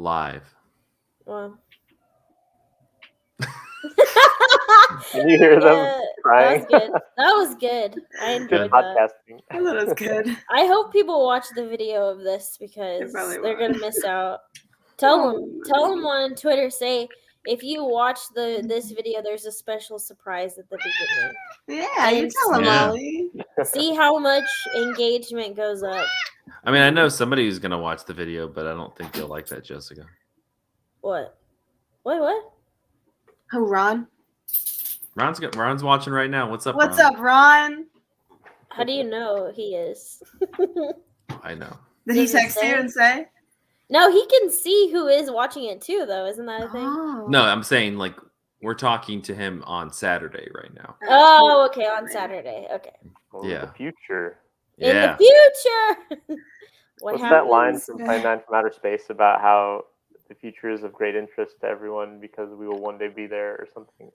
live. Well. Can you hear them crying? That was good. I enjoyed that. Podcasting. That was good. I hope people watch the video of this because they're gonna miss out. Tell them on Twitter. Say if you watch this video, there's a special surprise at the beginning. Yeah, you tell them, Molly. See how much engagement goes up. I mean, I know somebody who's gonna watch the video, but I don't think you'll like that, Jessica. What? Wait, what? Who, Ron? Ron's watching right now. What's up, What's Ron? up, Ron? How do you know he is? I know. Did he text you and say? No, he can see who is watching it too, though. Isn't that a thing? Oh. No, I'm saying like we're talking to him on Saturday right now. Oh, okay, on Saturday. Okay. Well, yeah. In the future. In the future. What's that line from Plan 9 from Outer Space about how the future is of great interest to everyone because we will one day be there or something?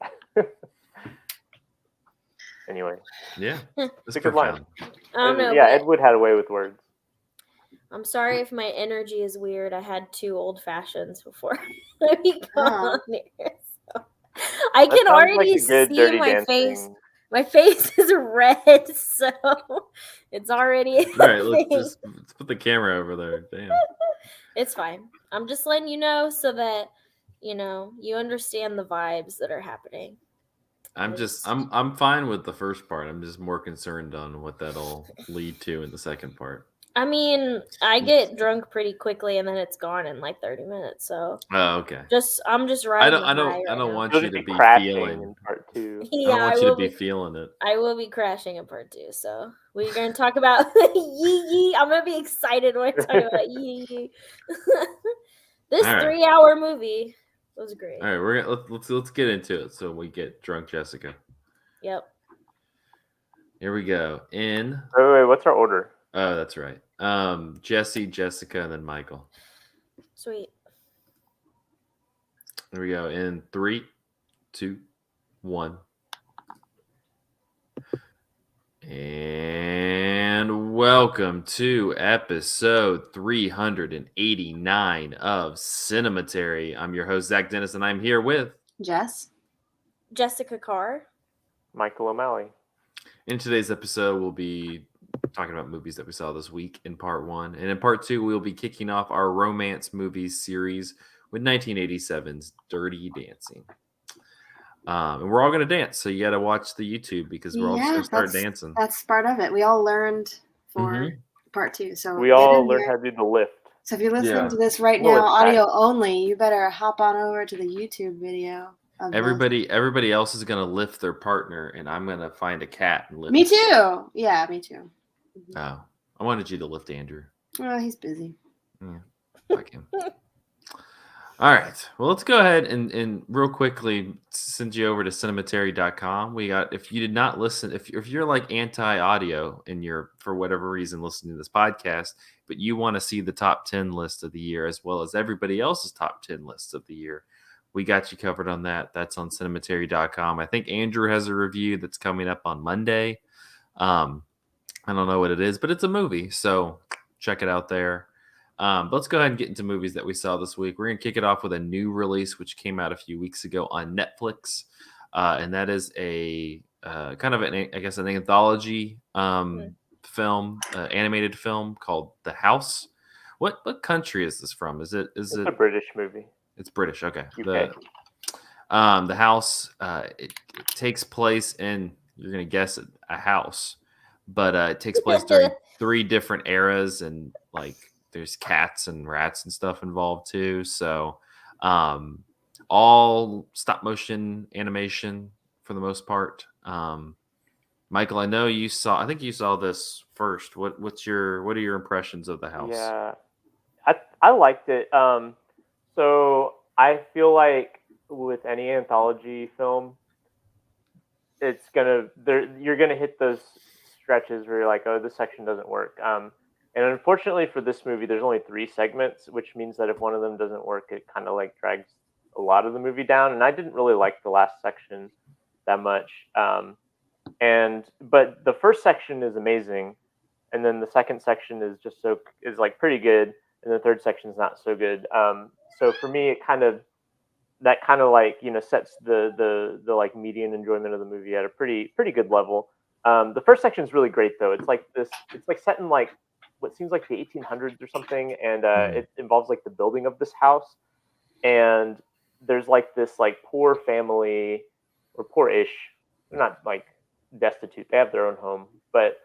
Anyway. Yeah. It's a good line. I don't know. Yeah, Ed Wood had a way with words. I'm sorry if my energy is weird. I had 2 old fashions before we come on here. So. I can already see my face. My face is red, so it's already. All right, let's put the camera over there. Damn. It's fine. I'm just letting you know so that you understand the vibes that are happening. I'm fine with the first part. I'm just more concerned on what that'll lead to in the second part. I mean, I get drunk pretty quickly and then it's gone in like 30 minutes. So. Oh, okay. I'm just riding. I don't want you to be feeling in part 2. Yeah, I want you to be feeling it. I will be crashing in part 2. So we're gonna talk about Yi Yi. I'm gonna be excited when I talk about Yi Yi. This 3-hour movie was great. All right, let's get into it so we get drunk, Jessica. Yep. Here we go. Wait, what's our order? Oh, that's right. Jessy, Jessica, and then Michael. Sweet. Here we go. In 3, 2, 1. And welcome to episode 389 of Cinematary. I'm your host, Zach Dennis, and I'm here with Jessica Carr, Michael O'Malley. In today's episode, we'll be talking about movies that we saw this week in part 1. And in part 2, we'll be kicking off our romance movies series with 1987's Dirty Dancing. And we're all going to dance, so you got to watch the YouTube because we're all going to start dancing. That's part of it. We all learned for part 2. So we all learned how to do the lift. So if you're listening to this right now, audio only, you better hop on over to the YouTube video. Everybody else is going to lift their partner, and I'm going to find a cat and lift. Me too. Yeah, me too. Oh, I wanted you to lift Andrew. Oh, he's busy. Yeah, like him. All right. Well, let's go ahead and real quickly send you over to cinematary.com. We got, if you did not listen, if you're like anti-audio and you're for whatever reason listening to this podcast, but you want to see the top 10 list of the year as well as everybody else's top 10 lists of the year, we got you covered on that. That's on cinematary.com. I think Andrew has a review that's coming up on Monday. I don't know what it is, but it's a movie, so check it out there. But let's go ahead and get into movies that we saw this week. We're going to kick it off with a new release, which came out a few weeks ago on Netflix. And that is a kind of an anthology film, animated film called The House. What country is this from? It's a British movie. It's British. Okay. UK. The House, it takes place in, you're going to guess it, a house, but it takes place during 3 different eras, and like there's cats and rats and stuff involved too. So all stop motion animation for the most part. Michael, I know I think you saw this first. What are your impressions of The House? Yeah, I liked it. So I feel like with any anthology film, you're gonna hit those stretches where you're like, oh, this section doesn't work. And unfortunately for this movie, there's only 3 segments, which means that if one of them doesn't work, it kind of like drags a lot of the movie down. And I didn't really like the last section that much. But the first section is amazing, and then the second section is like pretty good. and the third section is not so good. So for me, it kind of like, you know, sets the like median enjoyment of the movie at a pretty good level. The first section is really great though. It's like set in like what seems like the 1800s or something, and it involves like the building of this house, and there's like this like poor family, or poor-ish. They're not like destitute. They have their own home, but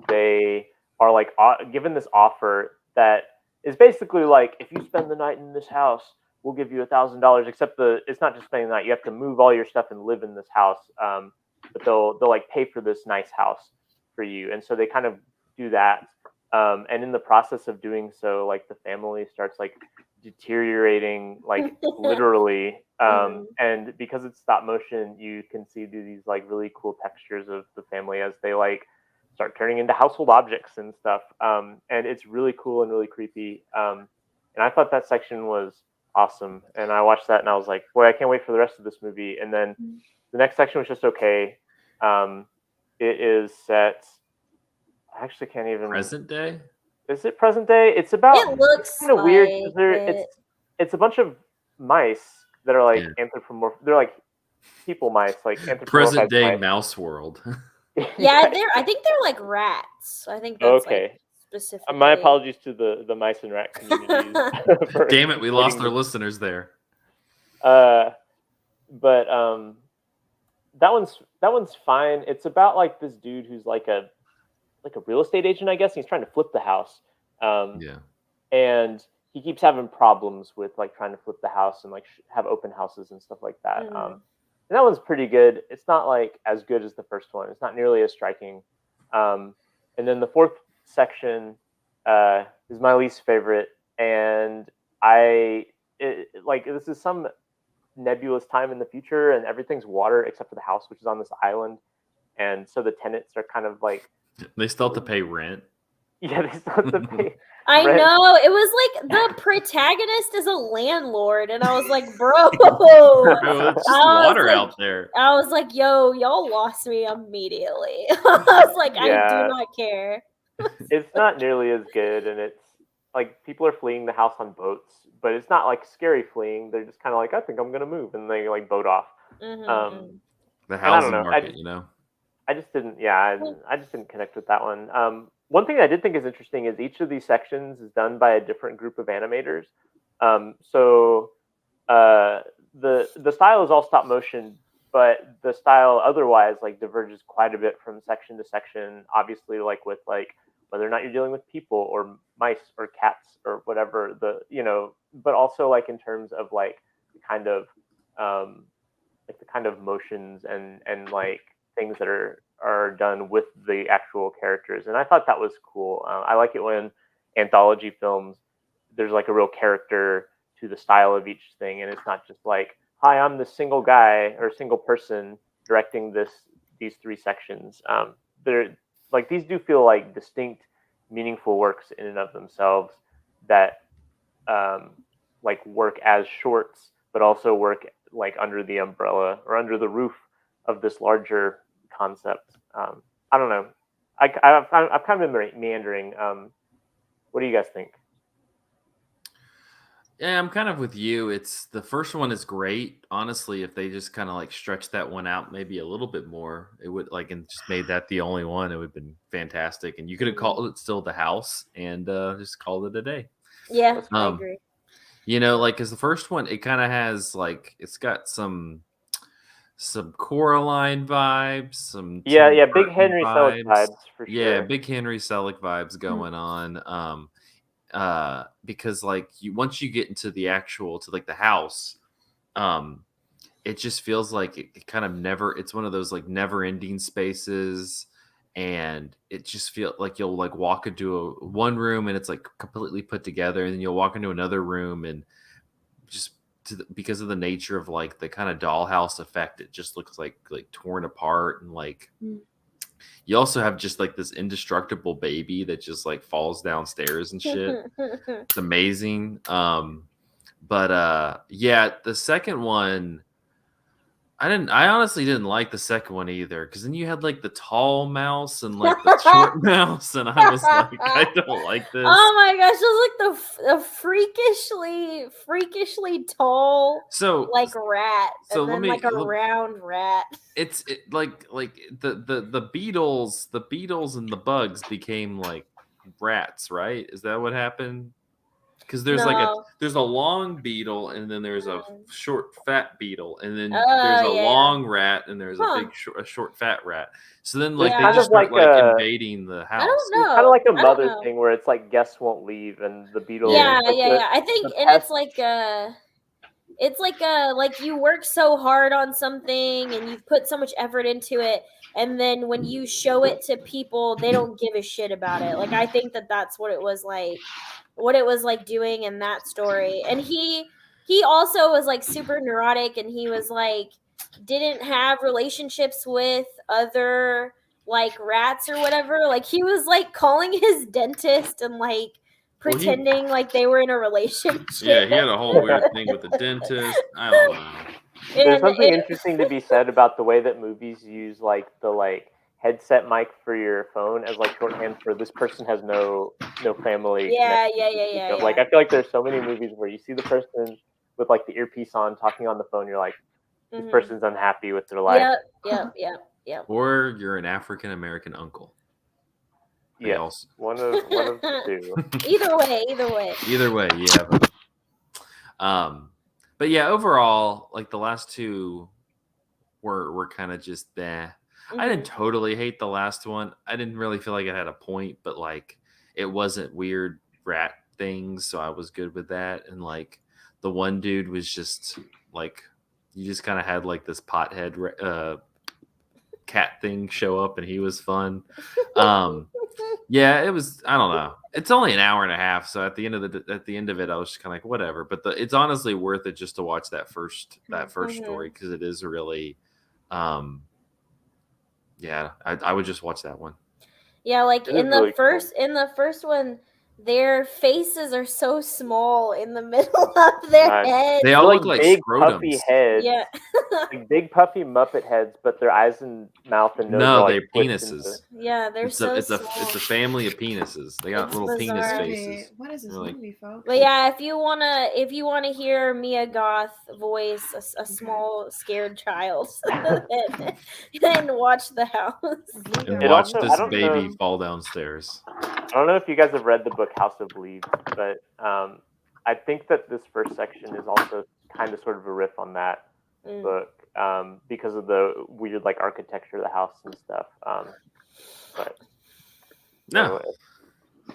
they are like given this offer that is basically like, if you spend the night in this house, we'll give you $1,000. Except it's not just spending the night. You have to move all your stuff and live in this house. But they'll like pay for this nice house for you, and so they kind of do that. And in the process of doing so, like the family starts like deteriorating, like literally. And because it's stop motion, you can see these like really cool textures of the family as they like start turning into household objects and stuff. And it's really cool and really creepy. And I thought that section was awesome. And I watched that and I was like, boy, I can't wait for the rest of this movie. And then the next section was just okay. It is set. I actually can't even. Present day? Is it present day? It's about. It looks kind of like weird. It's a bunch of mice that are like anthropomorphic. They're like people mice, like anthropomorphized present day mice. Mouse world. Yeah, I think they're like rats. I think that's okay. Like specifically. My apologies to the mice and rat communities. Damn it, we lost our listeners there. But that one's fine. It's about like this dude who's like a real estate agent, I guess. He's trying to flip the house. And he keeps having problems with like trying to flip the house and like have open houses and stuff like that. And that one's pretty good. It's not like as good as the first one. It's not nearly as striking. And then the fourth section is my least favorite. And this is some nebulous time in the future, and everything's water except for the house, which is on this island. And so the tenants are kind of like, they still have to pay rent. Yeah, they still have to pay. I know. It was like the protagonist is a landlord, and I was like, bro, it's just water out there. I was like, yo, y'all lost me immediately. I was like, I do not care. It's not nearly as good, and it's like people are fleeing the house on boats, but it's not like scary fleeing. They're just kind of like, I think I'm gonna move, and they like boat off. The housing market, you know. I just didn't. Yeah, I just didn't connect with that one. One thing I did think is interesting is each of these sections is done by a different group of animators. So the style is all stop motion, but the style otherwise like diverges quite a bit from section to section. Obviously, like with like whether or not you're dealing with people or mice or cats or whatever, but also like in terms of like the kind of motions and like things that are done with the actual characters. And I thought that was cool. I like it when anthology films, there's like a real character to the style of each thing, and it's not just like, hi, I'm the single guy or single person directing these three sections. They're like, these do feel like distinct, meaningful works in and of themselves that like work as shorts, but also work like under the umbrella or under the roof of this larger concept. I don't know. I've kind of been meandering. What do you guys think? Yeah, I'm kind of with you. It's the first one is great. Honestly, if they just kind of like stretched that one out maybe a little bit more, it would like, and just made that the only one, it would have been fantastic. And you could have called it still The House and just called it a day. Yeah, I agree. You know, like, because the first one, it kind of has like, it's got some Coraline vibes, some big Henry Selick vibes for sure. Yeah, big Henry Selick vibes going on. Because like once you get into the actual to like the house, it just feels like it kind of never. It's one of those like never-ending spaces, and it just feels like you'll like walk into one room and it's like completely put together, and then you'll walk into another room and just because of the nature of like the kind of dollhouse effect, it just looks like torn apart, and like you also have just like this indestructible baby that just like falls downstairs and shit. It's amazing. But yeah, the second one, I honestly didn't like the second one either, because then you had like the tall mouse and like the short mouse, and I was like, I don't like this. Oh my gosh, it was like the freakishly tall like rat, so and then like a round rat. It's like the beetles and the bugs became like rats, right? Is that what happened? Because there's there's a long beetle, and then there's a short fat beetle, and then there's a long rat, and there's a short fat rat. So then like they just start like invading the house. I don't know. It's kind of like a mother thing where it's like guests won't leave, and the beetle. Yeah. I think, and it's like you work so hard on something and you've put so much effort into it, and then when you show it to people, they don't give a shit about it. Like I think that's what it was like doing in that story. And he also was like super neurotic, and he was like didn't have relationships with other like rats or whatever. Like he was like calling his dentist and like pretending like they were in a relationship. Yeah, he had a whole weird thing with the dentist. I don't know. There's something interesting to be said about the way that movies use like the headset mic for your phone as like shorthand for this person has no family. Yeah. Like I feel like there's so many movies where you see the person with like the earpiece on talking on the phone, you're like, this person's unhappy with their life. Yep. Or you're an African American uncle. Yeah, one of the two. Either way, yeah. But yeah, overall, like the last two were kind of just I didn't totally hate the last one. I didn't really feel like it had a point, but like it wasn't weird rat things, so I was good with that. And like the one dude was just like, you just kind of had like this pothead cat thing show up, and he was fun. Yeah, it was. I don't know. It's only an hour and a half, so at the end of it, I was just kind of like, whatever. But it's honestly worth it just to watch that first story, because it is really, yeah. I would just watch that one. Yeah, like in the first one, their faces are so small in the middle of their heads. They all look like big scrotums. Puffy heads. Yeah. Like big puffy Muppet heads, but their eyes and mouth and nose are like they're penises. Yeah, they're small. It's a family of penises. They got little penis faces. What is this movie, folks? But yeah, if you wanna hear Mia Goth voice a small scared child, then watch The House. And watch this baby fall downstairs. I don't know if you guys have read the book House of Leaves, but I think that this first section is also kind of sort of a riff on that book, because of the weird like architecture of the house and stuff. But no, anyway.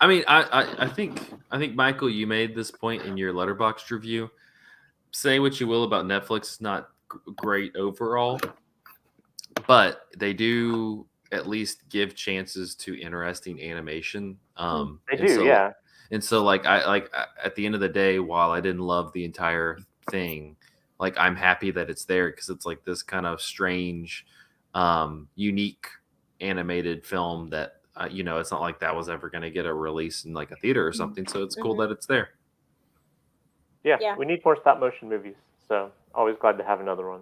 I mean, I think Michael, you made this point in your Letterboxd review. Say what you will about Netflix, it's not great overall, but they do at least give chances to interesting animation. They do, yeah. And so, like, I at the end of the day, while I didn't love the entire thing, like, I'm happy that it's there, because it's like this kind of strange, unique animated film that it's not like that was ever going to get a release in like a theater or something. So it's cool that it's there. Yeah, we need more stop motion movies. So always glad to have another one.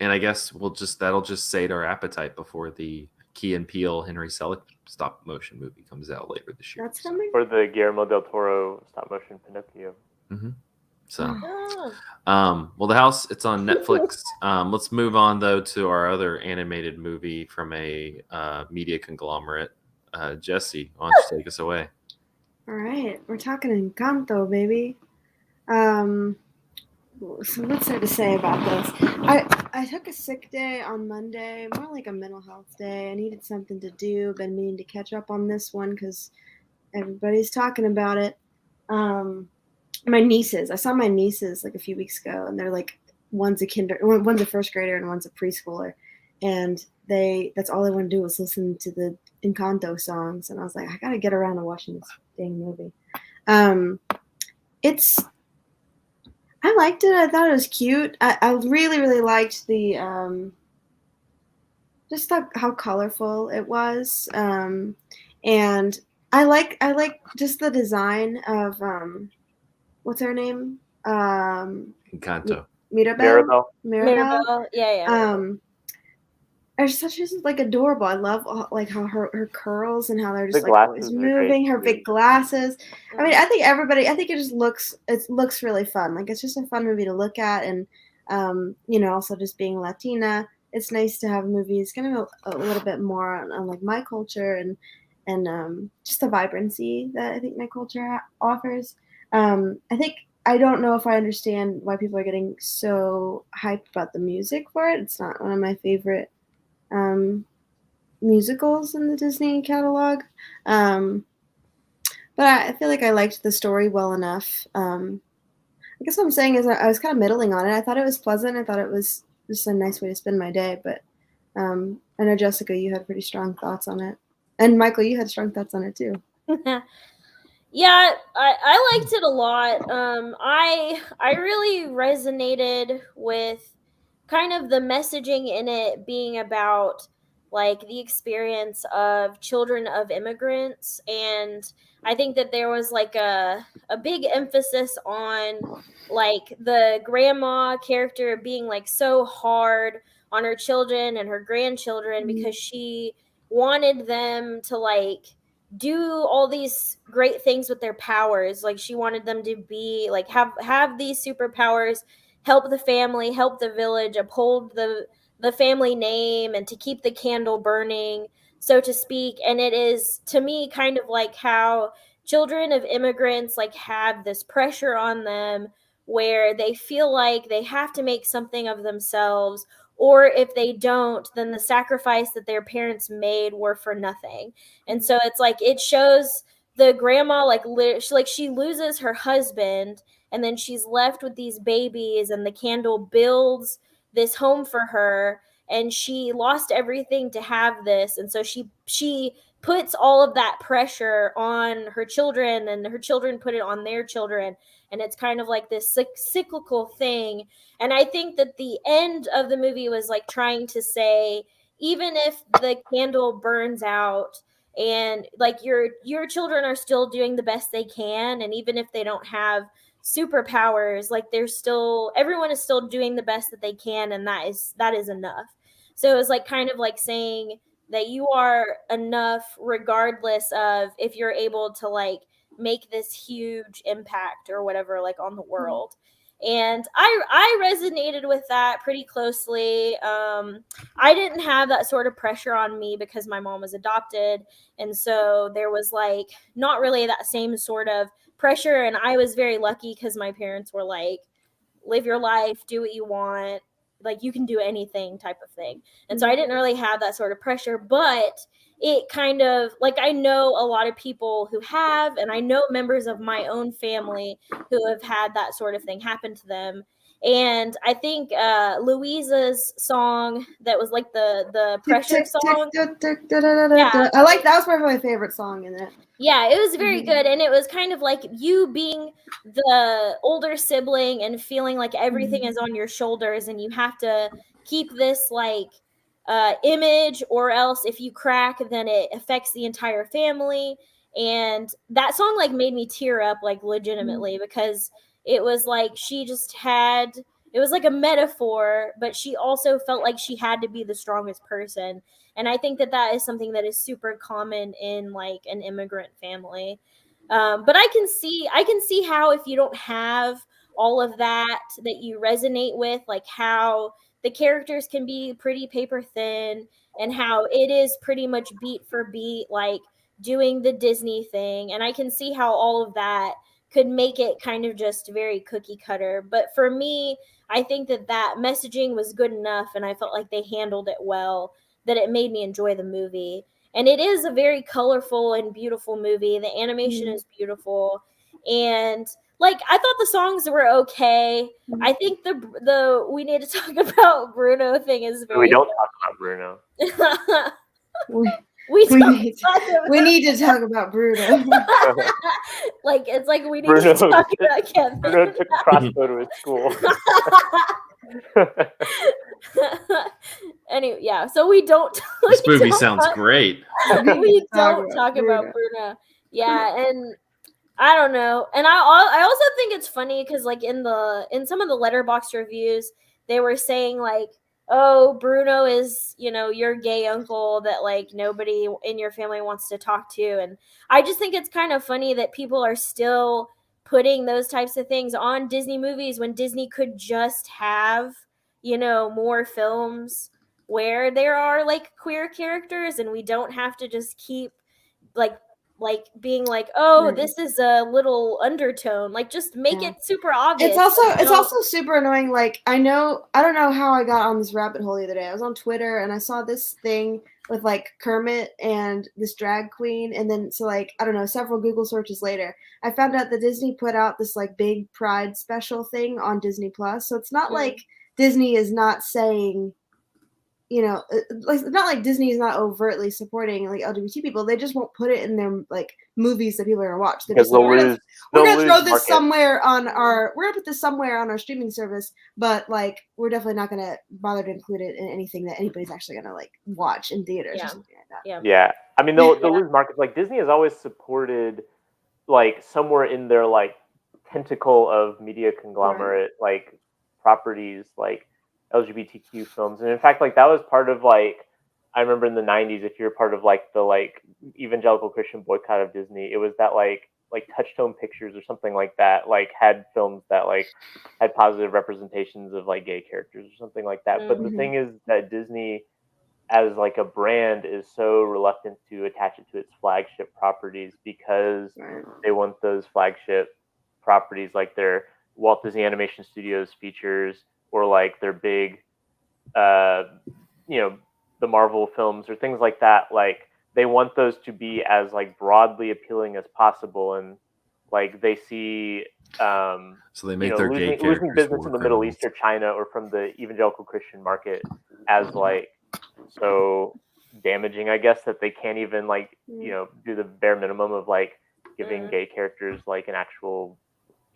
And I guess that'll just sate our appetite before the Key and Peele Henry Selick stop motion movie comes out later this year. That's coming. Or the Guillermo del Toro stop motion Pinocchio. So, well, The House, it's on Netflix. Let's move on though to our other animated movie from a media conglomerate. Jessy, why don't you take us away? All right, we're talking Encanto, baby. So what's there to say about this? I took a sick day on Monday, more like a mental health day. I needed something to do. Been meaning to catch up on this one because everybody's talking about it. I saw my nieces like a few weeks ago, and they're like, one's a first grader and one's a preschooler, and that's all they want to do is listen to the Encanto songs. And I was like, I gotta get around to watching this dang movie. I liked it. I thought it was cute. I really, really liked the just how colorful it was. And I like just the design of what's her name? Encanto. Mirabelle. Yeah. Are such as like adorable. I love like how her curls and how they're just like always moving. Her big glasses. I mean, I think it just looks really fun. Like it's just a fun movie to look at, and also just being Latina, it's nice to have movies kind of a little bit more on like my culture and just the vibrancy that I think my culture offers. I don't know if I understand why people are getting so hyped about the music for it. It's not one of my favorite musicals in the Disney catalog. But I feel like I liked the story well enough. I guess what I'm saying is I was kind of middling on it. I thought it was pleasant. I thought it was just a nice way to spend my day. But I know, Jessica, you had pretty strong thoughts on it. And Michael, you had strong thoughts on it too. Yeah, I liked it a lot. I really resonated with kind of the messaging in it being about like the experience of children of immigrants, and I think that there was like a big emphasis on like the grandma character being like so hard on her children and her grandchildren because she wanted them to like do all these great things with their powers. Like she wanted them to be like have these superpowers, help the family, help the village, uphold the family name, and to keep the candle burning, so to speak. And it is to me kind of like how children of immigrants like have this pressure on them where they feel like they have to make something of themselves, or if they don't, then the sacrifice that their parents made were for nothing. And so it's like it shows the grandma like she loses her husband, and then she's left with these babies, and the candle builds this home for her, and she lost everything to have this. And so she puts all of that pressure on her children, and her children put it on their children, and it's kind of like this cyclical thing. And I think that the end of the movie was like trying to say, even if the candle burns out and like your children are still doing the best they can, and even if they don't have superpowers, like everyone is still doing the best that they can, and that is enough. So it was like kind of like saying that you are enough regardless of if you're able to like make this huge impact or whatever like on the world. And I resonated with that pretty closely. I didn't have that sort of pressure on me because my mom was adopted, and so there was like not really that same sort of pressure. And I was very lucky because my parents were like, live your life, do what you want, like you can do anything type of thing. And so I didn't really have that sort of pressure, but it kind of like, I know a lot of people who have, and I know members of my own family who have had that sort of thing happen to them. And I think Louisa's song that was like the pressure song. I like that was probably my favorite song in it. Yeah, it was very good. And it was kind of like you being the older sibling and feeling like everything is on your shoulders, and you have to keep this like image, or else if you crack, then it affects the entire family. And that song like made me tear up like legitimately, because it was like she just had, it was like a metaphor, but she also felt like she had to be the strongest person. And I think that that is something that is super common in like an immigrant family. But I can see how if you don't have all of that you resonate with, like how the characters can be pretty paper thin, and how it is pretty much beat for beat, like doing the Disney thing. And I can see how all of that could make it kind of just very cookie cutter. But for me, I think that messaging was good enough, and I felt like they handled it well, that it made me enjoy the movie. And it is a very colorful and beautiful movie. The animation is beautiful. And like, I thought the songs were okay. I think the we need to talk about Bruno thing is very. We don't talk about Bruno. We need to talk about Bruno. Like, it's like we need to talk about Kevin. Bruno took a crossbow to his school. Anyway, yeah. So we don't. This movie sounds great. We don't talk about Bruno. Yeah, and I don't know. And I also think it's funny because like in some of the Letterboxd reviews, they were saying like, oh, Bruno is, your gay uncle that like nobody in your family wants to talk to. And I just think it's kind of funny that people are still putting those types of things on Disney movies when Disney could just have, more films where there are like queer characters, and we don't have to just keep like being like, oh, Right. this is a little undertone. Like, just make Yeah. it super obvious. It's also super annoying. Like, I don't know how I got on this rabbit hole the other day. I was on Twitter and I saw this thing with like Kermit and this drag queen, and then so like I don't know, several Google searches later, I found out that Disney put out this like big Pride special thing on Disney Plus. So it's not like Disney is not saying, like not like Disney is not overtly supporting like LGBT people. They just won't put it in their like movies that people are gonna watch. They're just like, we're gonna throw this somewhere on we're gonna put this somewhere on our streaming service, but like we're definitely not gonna bother to include it in anything that anybody's actually gonna like watch in theaters or something like that. Yeah. I mean, they'll lose markets. Like Disney has always supported like somewhere in their like tentacle of media conglomerate like properties like LGBTQ films. And in fact, like that was part of like, I remember in the 90s, if you're part of like the like evangelical Christian boycott of Disney, it was that like Touchstone Pictures or something like that, like had films that like had positive representations of like gay characters or something like that. But the thing is that Disney as like a brand is so reluctant to attach it to its flagship properties because they want those flagship properties like their Walt Disney Animation Studios features or like their big the Marvel films or things like that. Like they want those to be as like broadly appealing as possible, and like they see so they make their losing business in the Middle East or China or from the evangelical Christian market as like so damaging, I guess, that they can't even like do the bare minimum of like giving gay characters like an actual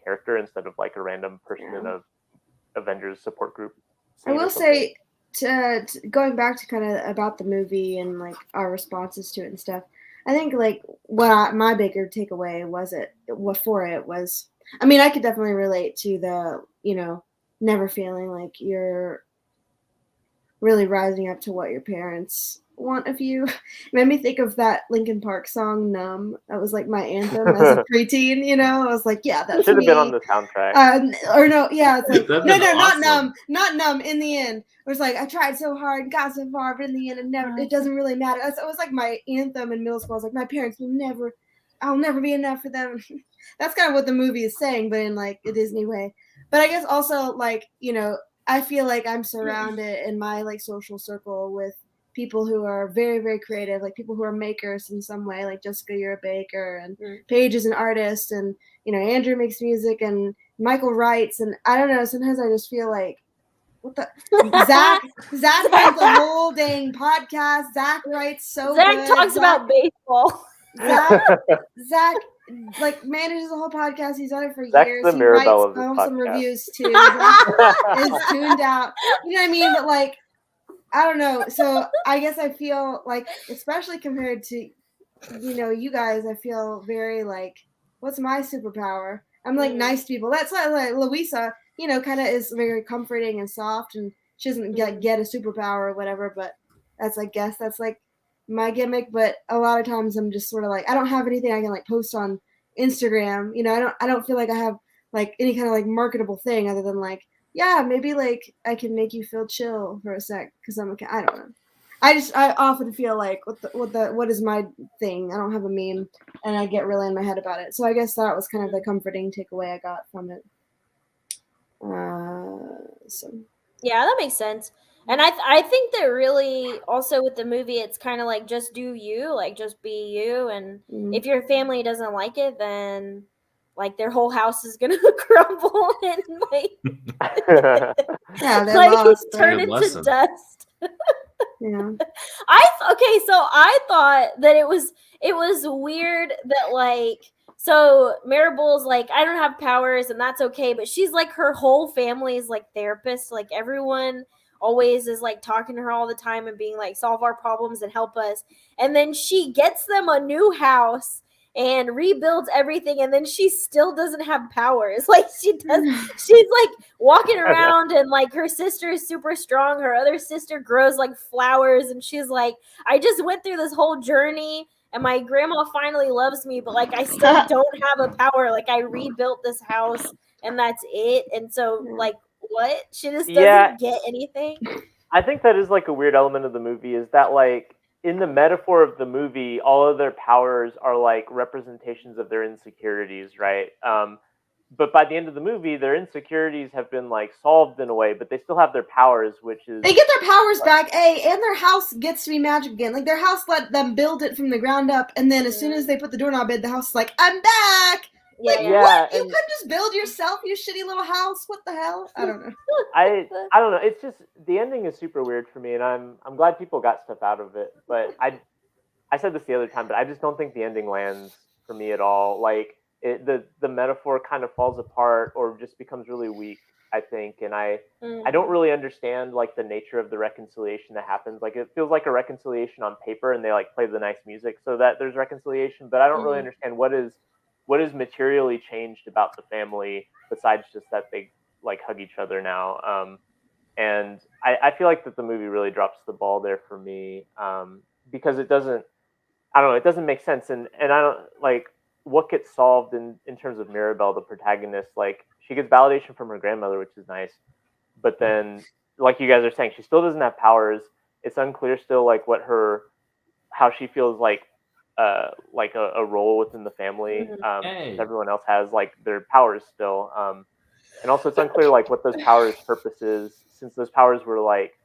character instead of like a random person in a Avengers support group. I will say, to going back to kind of about the movie and like our responses to it and stuff, I think like my bigger takeaway was I mean, I could definitely relate to the never feeling like you're really rising up to what your parents want of you. It made me think of that Linkin Park song "Numb." That was like my anthem as a preteen. I was like, yeah, that's should have me. Been on the soundtrack. It's like no, awesome. not numb. In the end, it was like I tried so hard, got so far, but in the end, it doesn't really matter. It was like my anthem in middle school. I was like, my parents I'll never be enough for them. That's kind of what the movie is saying, but in like a Disney way. But I guess also like I feel like I'm surrounded in my like social circle with people who are very, very creative, like people who are makers in some way, like Jessica, you're a baker, and Paige is an artist, and Andrew makes music, and Michael writes, and I don't know, sometimes I just feel like what the Zach runs the whole dang podcast. Zach writes so Zach good. Talks about baseball. Zach like manages the whole podcast. He's done it for Zach's years. The He Mirabelle writes some reviews too. Is tuned out. You know what I mean? But like, I don't know. So I guess I feel like, especially compared to you guys, I feel very like, what's my superpower? I'm like nice to people. That's like Louisa. Kind of is very comforting and soft, and she doesn't get a superpower or whatever. But I guess that's like my gimmick. But a lot of times I'm just sort of like, I don't have anything I can like post on Instagram. I don't feel like I have like any kind of like marketable thing other than like, yeah, maybe like I can make you feel chill for a sec because I'm okay. I don't know. I often feel like what is my thing? I don't have a meme, and I get really in my head about it. So I guess that was kind of the comforting takeaway I got from it. Yeah, that makes sense. And I think that really also with the movie, it's kind of like just do you, like just be you, and if your family doesn't like it, then like their whole house is gonna crumble and like turn into dust. Yeah. So I thought that it was weird that like, so Maribel's like, I don't have powers and that's okay, but she's like, her whole family is like therapists, like everyone always is like talking to her all the time and being like, solve our problems and help us, and then she gets them a new house and rebuilds everything, and then she still doesn't have powers. Like she's like walking around, and like her sister is super strong, her other sister grows like flowers, and she's like, I just went through this whole journey and my grandma finally loves me, but like I still don't have a power. Like I rebuilt this house and that's it. And so like what? She just doesn't get anything. I think that is like a weird element of the movie, is that like in the metaphor of the movie, all of their powers are like representations of their insecurities, right? But by the end of the movie, their insecurities have been like solved in a way, but they still have their powers, which is they get their powers back, and their house gets to be magic again. Like their house let them build it from the ground up, and then as soon as they put the doorknob in, the house is like, I'm back. Like what? You couldn't just build yourself, you shitty little house? What the hell? I don't know. I don't know. It's just the ending is super weird for me, and I'm glad people got stuff out of it. But I said this the other time, but I just don't think the ending lands for me at all. Like the metaphor kind of falls apart or just becomes really weak, I think. And I don't really understand like the nature of the reconciliation that happens. Like it feels like a reconciliation on paper, and they like play the nice music so that there's reconciliation. But I don't really understand what is materially changed about the family besides just that they like hug each other now. And I feel like that the movie really drops the ball there for me, because it doesn't, I don't know, it doesn't make sense. And I don't like what gets solved in terms of Mirabelle, the protagonist. Like she gets validation from her grandmother, which is nice. But then, like you guys are saying, she still doesn't have powers. It's unclear still like how she feels like a role within the family. Everyone else has like their powers still. And also it's unclear like what those powers' purpose is, since those powers were like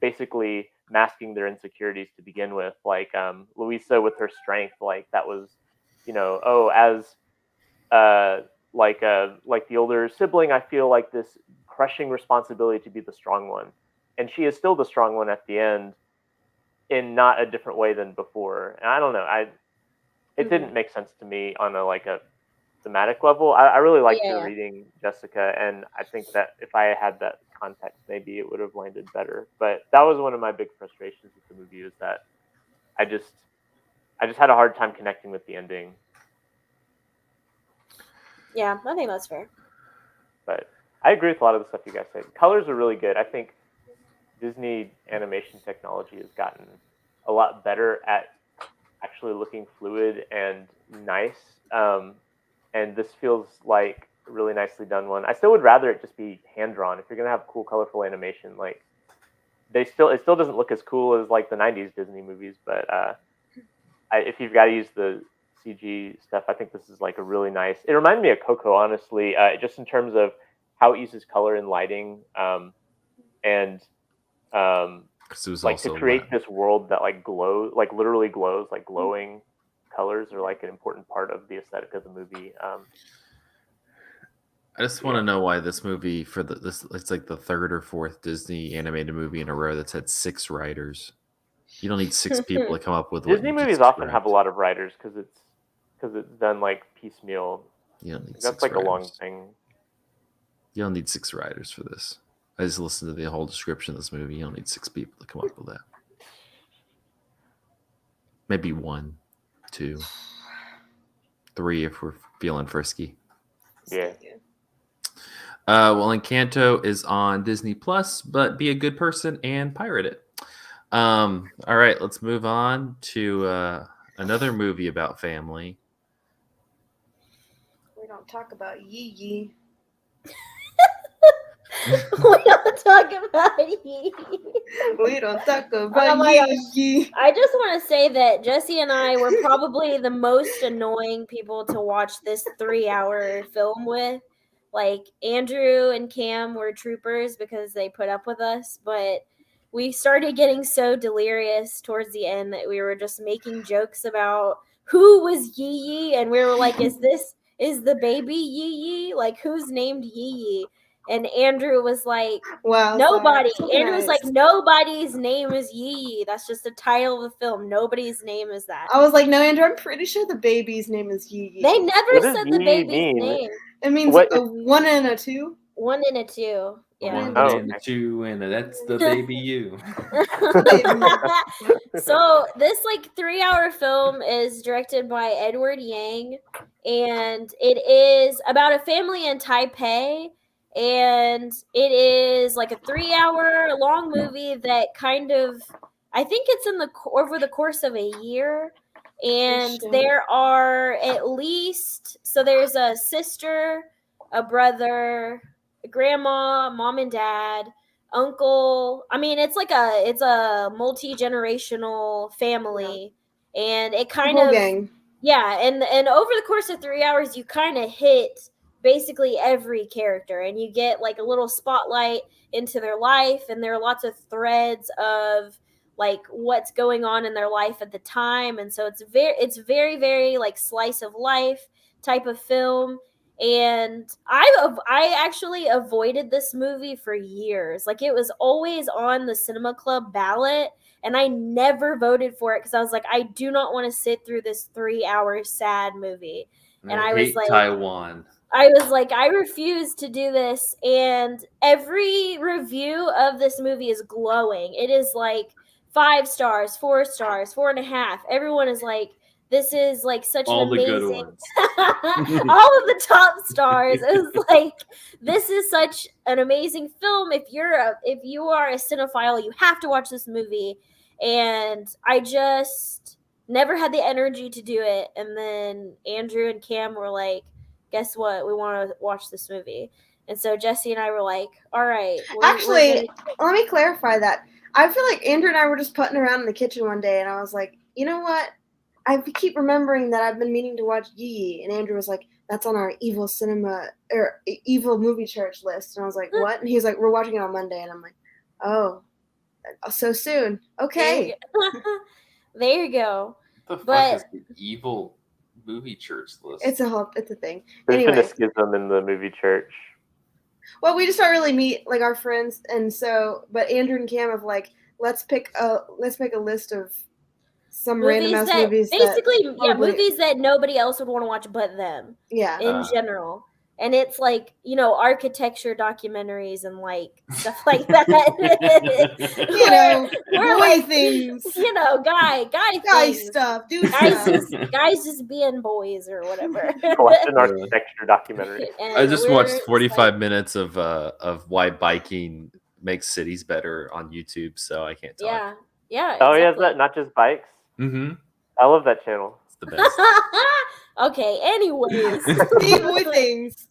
basically masking their insecurities to begin with. Like Louisa with her strength, like that was, as like the older sibling, I feel like this crushing responsibility to be the strong one. And she is still the strong one at the end, in not a different way than before. And I don't know, it didn't make sense to me on a thematic level. I really liked your reading, Jessica, and I think that if I had that context, maybe it would have landed better. But that was one of my big frustrations with the movie, is that I just had a hard time connecting with the ending. Yeah, I think that's fair. But I agree with a lot of the stuff you guys said. Colors are really good. I think Disney animation technology has gotten a lot better at actually looking fluid and nice. And this feels like a really nicely done one. I still would rather it just be hand drawn. If you're gonna have cool, colorful animation, like it still doesn't look as cool as like the '90s Disney movies. But if you've got to use the CG stuff, I think this is like a really nice. It reminded me of Coco, honestly, just in terms of how it uses color and lighting, and like to create this world that like glows, like literally glows, like glowing colors are like an important part of the aesthetic of the movie. I just want to know why this movie it's like the third or fourth Disney animated movie in a row that's had 6 writers. You don't need 6 people to come up with. Disney movies often have a lot of writers because it's done like piecemeal. You don't need that's 6 like writers. A long thing. You don't need 6 writers for this. I just listened to the whole description of this movie. You don't need 6 people to come up with that. Maybe 1, 2, 3 if we're feeling frisky. Yeah. Well, Encanto is on Disney Plus, but be a good person and pirate it. All right, let's move on to another movie about family. We don't talk about Yi Yi. We don't talk about Yi. We don't talk about Yi Yi. I just want to say that Jesse and I were probably the most annoying people to watch this 3-hour film with. Like Andrew and Cam were troopers because they put up with us, but we started getting so delirious towards the end that we were just making jokes about who was Yi Yi, and we were like, is the baby Yi Yi? Like, who's named Yi Yi? And Andrew was like, wow, nobody. Andrew was like, nobody's name is Yi Yi. That's just the title of the film. Nobody's name is that. I was like, no, Andrew, I'm pretty sure the baby's name is Yi Yi. They never said the baby's name. It means a 1 and a 2. 1 and a 2. Yeah. 1 Oh, and a okay. 2 and that's the baby you. So this like 3-hour film is directed by Edward Yang, and it is about a family in Taipei, and it is like a 3-hour long movie that kind of, I think it's in the over the course of a year, and there are at least, so there's a sister, a brother, a grandma, mom and dad, uncle. I mean, it's a multi-generational family, and it kind whole of gang. yeah, and over the course of 3 hours you kind of hit basically every character, and you get like a little spotlight into their life, and there are lots of threads of like what's going on in their life at the time, and so it's very very like slice of life type of film. And I actually avoided this movie for years. Like, it was always on the cinema club ballot, and I never voted for it because I was like, I do not want to sit through this 3-hour sad movie. And I was like, Taiwan. I refuse to do this. And every review of this movie is glowing. It is like 5 stars, 4 stars, 4.5. Everyone is like, this is like such All an the good amazing ones. all of the top stars. It was like, this is such an amazing film. If you are a cinephile, you have to watch this movie. And I just never had the energy to do it. And then Andrew and Cam were like, guess what? We want to watch this movie. And so Jesse and I were like, all right. Actually, let me clarify that. I feel like Andrew and I were just putting around in the kitchen one day, and I was like, you know what? I keep remembering that I've been meaning to watch Yi Yi, and Andrew was like, that's on our evil cinema or evil movie church list. And I was like, what? And he was like, we're watching it on Monday. And I'm like, oh, so soon. Okay. There you go. What the fuck is the evil movie church list? It's a thing. There's been a schism in the movie church. Well, we just don't really meet like our friends, and so, but Andrew and Cam have like, let's make a list of some random ass movies. Movies that nobody else would want to watch but them. Yeah. In general. And it's like, architecture documentaries and like stuff like that. Boy things. Guy stuff. Guys just being boys or whatever. Watch an architecture documentary. I just watched 45 minutes of why biking makes cities better on YouTube, so I can't talk. Yeah. Oh, yeah, is that not just bikes? Mm-hmm. I love that channel. It's the best. Okay, anyways. Boy things.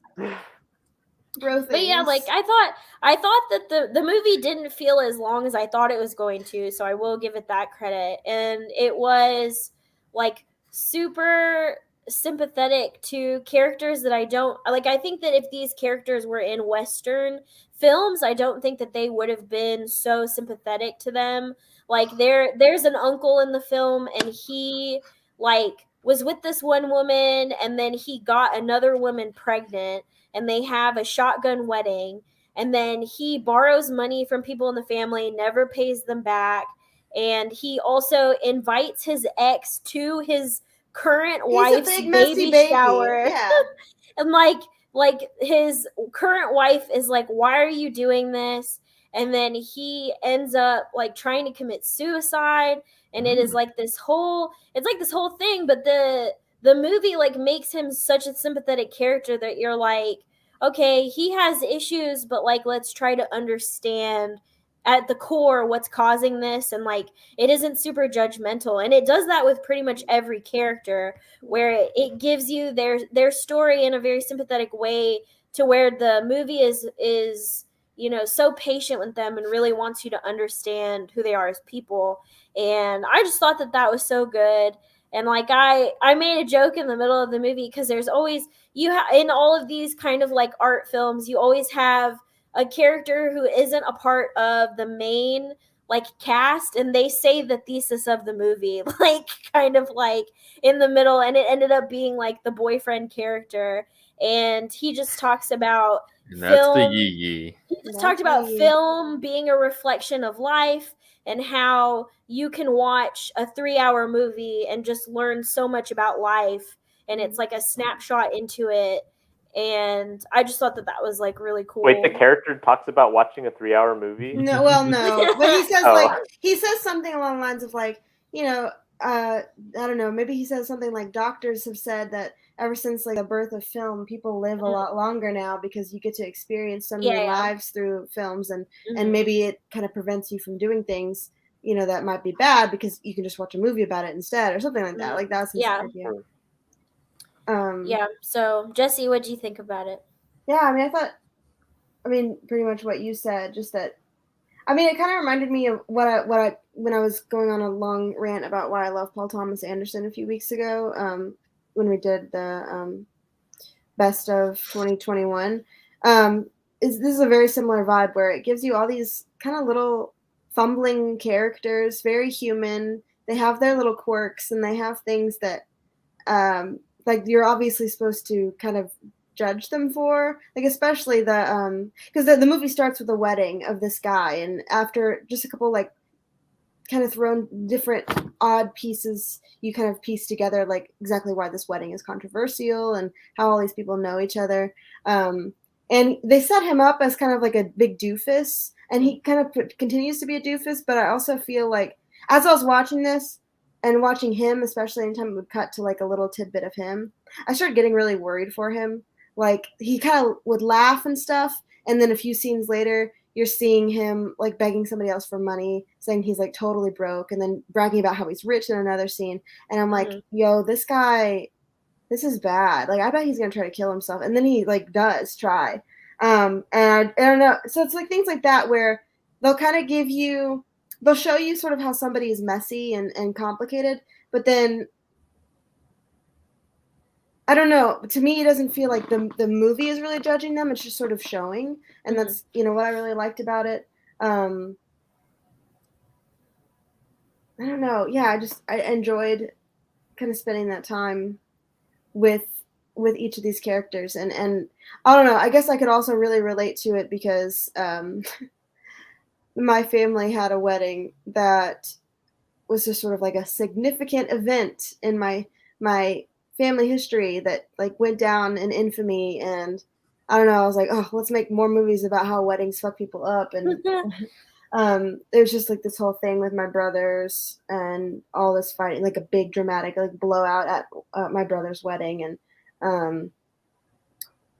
Bro things. But yeah, like I thought that the movie didn't feel as long as I thought it was going to, so I will give it that credit. And it was like super sympathetic to characters that I don't like. I think that if these characters were in Western films, I don't think that they would have been so sympathetic to them. Like there's an uncle in the film, and he like was with this one woman, and then he got another woman pregnant, and they have a shotgun wedding, and then he borrows money from people in the family, never pays them back, and he also invites his ex to his current wife's baby shower. Yeah. And like his current wife is like, why are you doing this? And then he ends up like trying to commit suicide, and it is like this whole thing, but the movie like makes him such a sympathetic character that you're like, okay, he has issues, but like let's try to understand at the core what's causing this, and like it isn't super judgmental. And it does that with pretty much every character, where it gives you their story in a very sympathetic way, to where the movie is so patient with them and really wants you to understand who they are as people. And I just thought that was so good. And like I made a joke in the middle of the movie, because there's always in all of these kind of like art films, you always have a character who isn't a part of the main like cast, and they say the thesis of the movie like kind of like in the middle, and it ended up being like the boyfriend character, and he just talks about That's the Yi Yi. He just talked about film being a reflection of life, and how you can watch a 3-hour movie and just learn so much about life, and it's like a snapshot into it. And I just thought that was like really cool. Wait, the character talks about watching a 3-hour movie? No, but he says he says something along the lines of like, I don't know, maybe he says something like doctors have said that ever since like the birth of film, people live a lot longer now because you get to experience so many lives through films, and maybe it kind of prevents you from doing things, that might be bad because you can just watch a movie about it instead or something like that. Like that's his idea. So Jessy, what do you think about it? Yeah, I mean, pretty much what you said, just that. I mean, it kind of reminded me of when I was going on a long rant about why I love Paul Thomas Anderson a few weeks ago, when we did the best of 2021. This is a very similar vibe where it gives you all these kind of little fumbling characters, very human. They have their little quirks and they have things that, like you're obviously supposed to kind of judge them for, like especially because the movie starts with a wedding of this guy, and after just a couple like kind of thrown different odd pieces, you kind of piece together like exactly why this wedding is controversial and how all these people know each other, and they set him up as kind of like a big doofus, and he kind of continues to be a doofus. But I also feel like as I was watching this and watching him, especially anytime it would cut to like a little tidbit of him, I started getting really worried for him. Like he kind of would laugh and stuff, and then a few scenes later you're seeing him like begging somebody else for money, saying he's like totally broke, and then bragging about how he's rich in another scene. And I'm like, yo, this guy, this is bad. Like I bet he's gonna try to kill himself, and then he like does try. And I don't know. So it's like things like that where they'll kind of they'll show you sort of how somebody is messy and complicated, but then I don't know. To me, it doesn't feel like the movie is really judging them. It's just sort of showing, and that's what I really liked about it. I don't know. Yeah, I enjoyed kind of spending that time with each of these characters, and I don't know. I guess I could also really relate to it because my family had a wedding that was just sort of like a significant event in my family history that like went down in infamy. And I don't know, I was like, oh, let's make more movies about how weddings fuck people up. And it was just like this whole thing with my brothers and all this fighting, like a big dramatic like blowout at my brother's wedding. And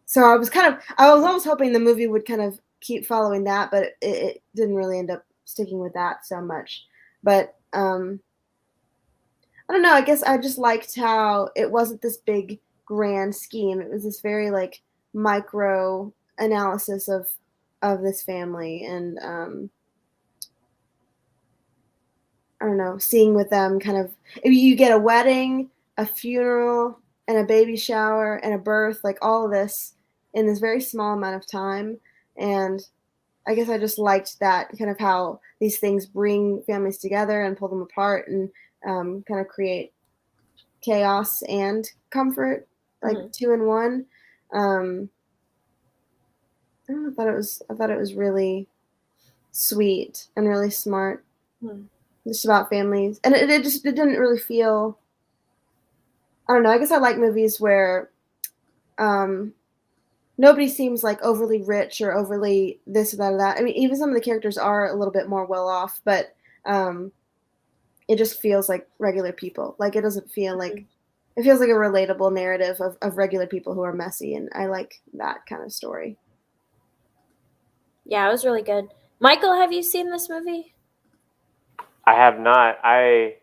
so I was almost hoping the movie would kind of keep following that, but it didn't really end up sticking with that so much. But I don't know. I guess I just liked how it wasn't this big grand scheme. It was this very like micro analysis of this family, and I don't know, seeing with them kind of if you get a wedding, a funeral, and a baby shower and a birth, like all of this in this very small amount of time. And I guess I just liked that kind of how these things bring families together and pull them apart, and kind of create chaos and comfort, like two in one. I don't know, I thought it was really sweet and really smart, just about families, and it didn't really feel. I don't know. I guess I like movies where nobody seems like overly rich or overly this or that or that. I mean, even some of the characters are a little bit more well off, but it just feels like regular people. Like it doesn't feel like it feels like a relatable narrative of regular people who are messy, and I like that kind of story. Yeah, it was really good. Michael, have you seen this movie? I have not. I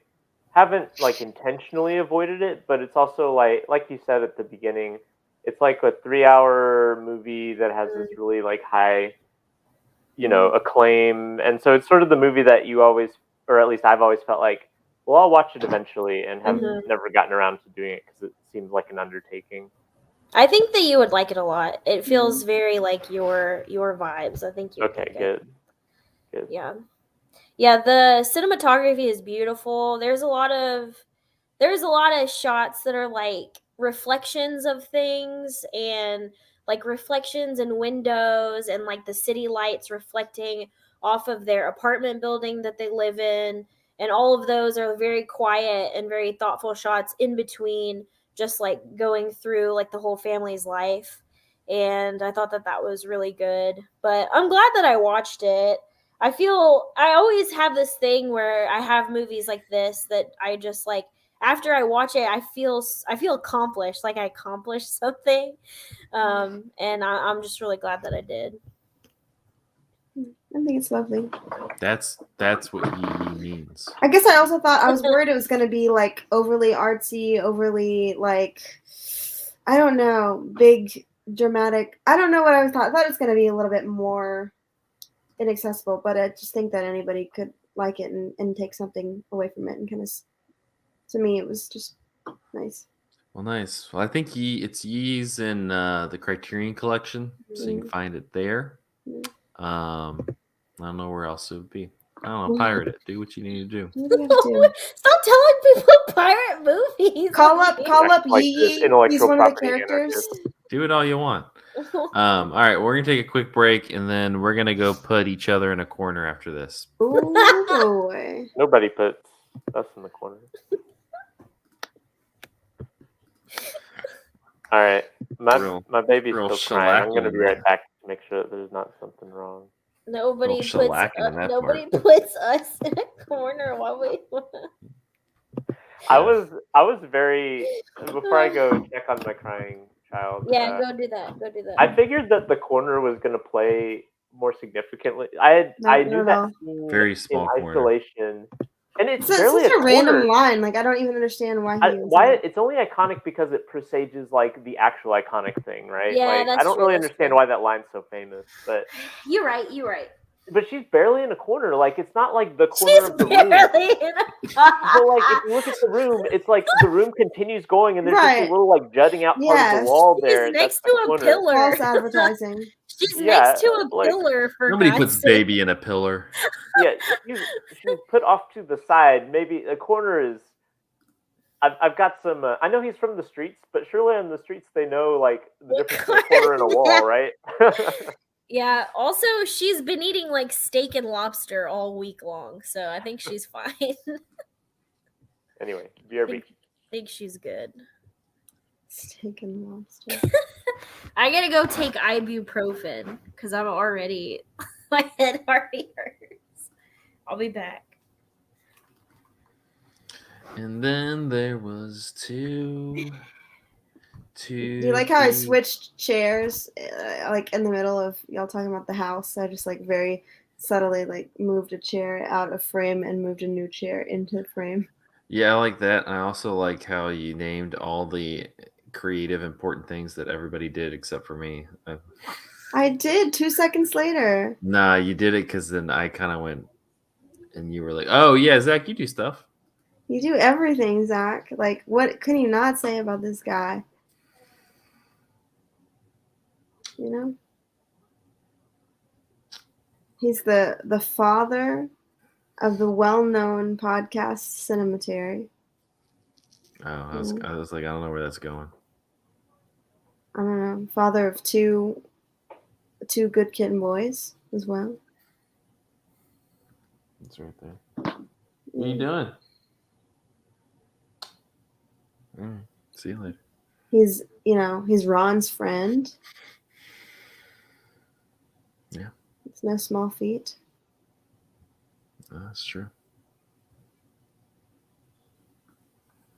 haven't like intentionally avoided it, but it's also like you said at the beginning, it's like a 3-hour movie that has this really like high, acclaim, and so it's sort of the movie that you always, or at least I've always felt like, well, I'll watch it eventually, and have never gotten around to doing it because it seems like an undertaking. I think that you would like it a lot. It feels very like your vibes. I think you would like good. Good. Yeah, the cinematography is beautiful. There's a lot of shots that are like reflections of things, and like reflections in windows, and like the city lights reflecting off of their apartment building that they live in, and all of those are very quiet and very thoughtful shots in between, just like going through like the whole family's life. and I thought that was really good. But I'm glad that I watched it. I always have this thing where I have movies like this that I just like after I watch it, I feel accomplished, like I accomplished something, and I'm just really glad that I did. I think it's lovely. That's what he means. I guess I also thought I was worried it was going to be like overly artsy, overly like I don't know, big dramatic. I don't know what I thought. I thought it was going to be a little bit more inaccessible, but I just think that anybody could like it and take something away from it, and kind of to me it was just nice. Well, nice. Well, I think it's Yi's in the Criterion Collection, so you can find it there. I don't know where else it would be. I don't know. Pirate it. Do what you need to do. Stop telling people pirate movies. Call up Yi Yi. He's one of the characters. Do it all you want. All right, we're gonna take a quick break, and then we're gonna go put each other in a corner after this. Oh boy! Nobody puts us in the corner. All right, my baby's still crying. I'm gonna be right back to make sure that there's not something wrong. Nobody puts us in a corner while we. I was very before I go check on my crying child. Yeah, go do that. I figured that the corner was going to play more significantly. I knew that very small in isolation, and it's such a random line. Like I don't even understand why it's only iconic because it presages like the actual iconic thing, right? Yeah, like, I don't really understand why that line's so famous, but you're right. But she's barely in a corner. Like it's not like the corner of the room. So like if you look at the room, it's like the room continues going, and there's just a little like jutting out part of the wall there. She's next to a pillar. False advertising. She's next to a pillar. For nobody puts baby in a pillar. Yeah, she's put off to the side. Maybe a corner is. I've got some. I know he's from the streets, but surely on the streets they know like the difference between a corner and a wall, right? Yeah, also, she's been eating, like, steak and lobster all week long, so I think she's fine. Anyway, BRB. I think she's good. Steak and lobster. I gotta go take ibuprofen, because I'm already, my head already hurts. I'll be back. And then there was two. Do you like how I switched chairs, like in the middle of y'all talking about the house? I just like very subtly like moved a chair out of frame and moved a new chair into frame. Yeah, I like that. I also like how you named all the creative, important things that everybody did except for me. I did 2 seconds later. Nah, you did it because then I kind of went, and you were like, "Oh yeah, Zach, you do stuff. You do everything, Zach. Like, what can you not say about this guy?" You know, he's the father of the well-known podcast Cinematary. Oh, I was like, I don't know where that's going. I don't know. Father of two good kitten boys as well. It's right there. What are you doing? See you later. He's Ron's friend. Yeah. It's no small feat. That's true.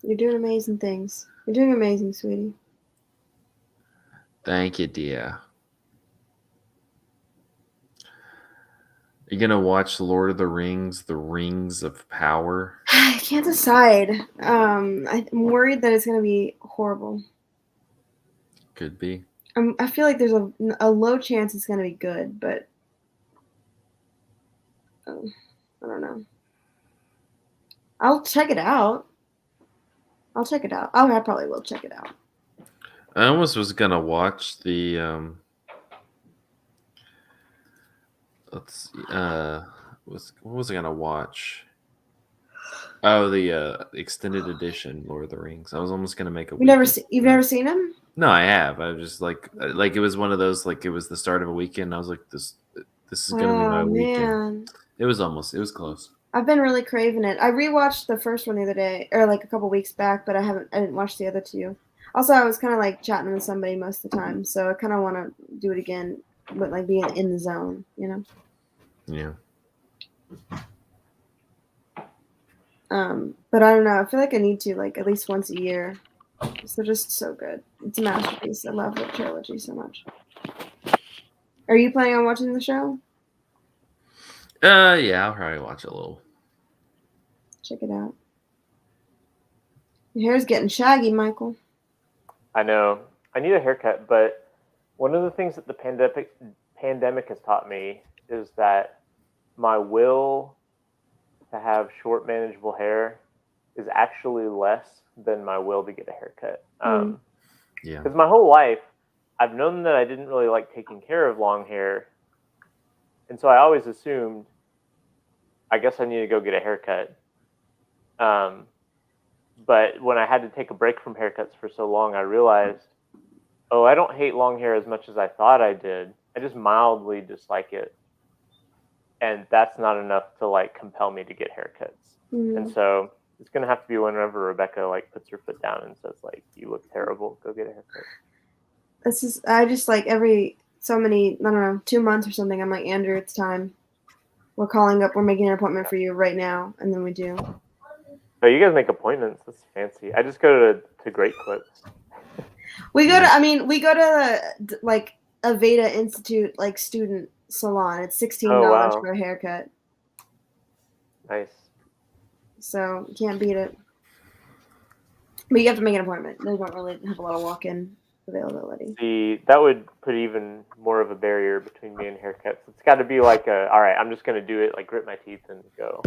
You're doing amazing things. You're doing amazing, sweetie. Thank you, dear. Are you gonna watch Lord of the Rings, The Rings of Power? I can't decide. I'm worried that it's gonna be horrible. Could be. I feel like there's a low chance it's gonna be good, but I don't know. I'll check it out. Oh, I probably will check it out. I almost was gonna watch the what was I gonna watch? Oh, the extended edition Lord of the Rings. I was almost gonna make a. You've never seen them? No, I have. I was just like it was one of those, like it was the start of a weekend. I was like, this is gonna be my weekend. Man. It was close. I've been really craving it. I rewatched the first one the other day, or like a couple weeks back, but I didn't watch the other two. Also, I was kind of like chatting with somebody most of the time, so I kind of want to do it again, but like being in the zone, you know. Yeah. But I don't know. I feel like I need to like at least once a year. They're just so good. It's a masterpiece. I love the trilogy so much. Are you planning on watching the show? Yeah, I'll probably watch a little. Check it out. Your hair's getting shaggy, Michael. I know. I need a haircut, but one of the things that the pandemic has taught me is that my will to have short, manageable hair is actually less than my will to get a haircut. Yeah. Because my whole life, I've known that I didn't really like taking care of long hair, and so I always assumed, I guess I need to go get a haircut. But when I had to take a break from haircuts for so long, I realized, oh, I don't hate long hair as much as I thought I did. I just mildly dislike it. And that's not enough to like compel me to get haircuts. And so it's going to have to be whenever Rebecca like puts her foot down and says like, you look terrible, go get a haircut. I just like every so many, I don't know, 2 months or something, I'm like, Andrew, it's time. We're calling up, we're making an appointment for you right now. And then we do. Oh, you guys make appointments. That's fancy. I just go to Great Clips. We go to like Aveda Institute like student salon. It's $16 for a haircut. Nice. So you can't beat it. But you have to make an appointment. They don't really have a lot of walk-in availability. See, that would put even more of a barrier between me and haircuts. It's got to be like all right, I'm just going to do it, like grit my teeth and go.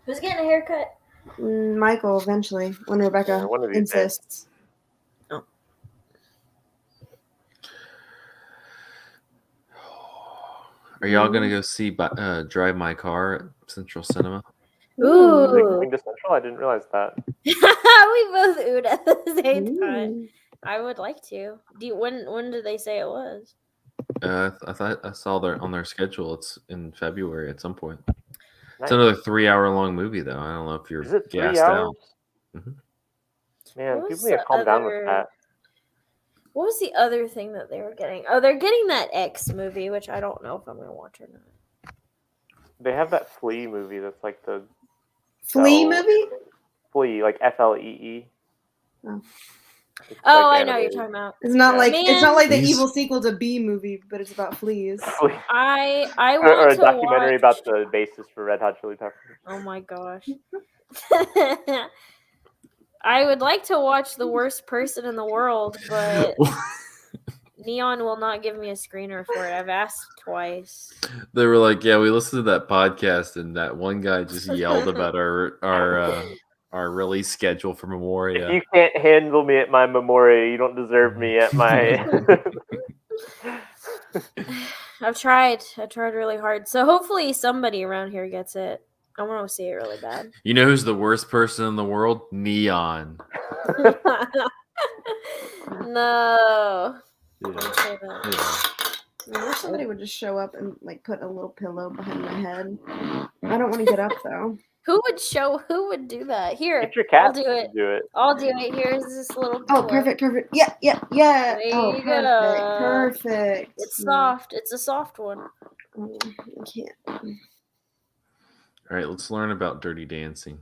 Who's getting a haircut? Michael, eventually, when Rebecca insists. Oh. Are y'all gonna go see Drive My Car at Central Cinema? Ooh. Going to Central? I didn't realize that. We both oohed at the same time. I would like to. When did they say it was? I thought I saw on their schedule. It's in February at some point. Nice. It's another 3-hour-long movie, though. I don't know if you're Is it 3 gassed hours? out. Mm-hmm. Man, people need to calm down with that. What was the other thing that they were getting? Oh, they're getting that X movie, which I don't know if I'm going to watch or not. They have that Flea movie that's like the... Flea movie? Flea, like Flee. Oh. Oh, like I know what you're talking about. It's not like it's not like the evil sequel to Bee movie, but it's about fleas. I want or a to documentary watch... about the basis for Red Hot Chili Peppers. Oh my gosh. I would like to watch The Worst Person in the World, but Neon will not give me a screener for it. I've asked twice. They were like, "Yeah, we listened to that podcast, and that one guy just yelled about our release schedule for Memoria. If you can't handle me at my Memoria, you don't deserve me at my." I've tried really hard. So hopefully somebody around here gets it. I want to see it really bad. You know who's the worst person in the world? Neon. No. Yeah. I wish somebody would just show up and like put a little pillow behind my head. I don't want to get up though. Who would do that? Here, Get your cat I'll do it. I'll do it. Here's this little pillow. Oh, perfect. Yeah. There Oh, you go. Perfect. It's soft. It's a soft one. Oh, I can't. All right, let's learn about Dirty Dancing.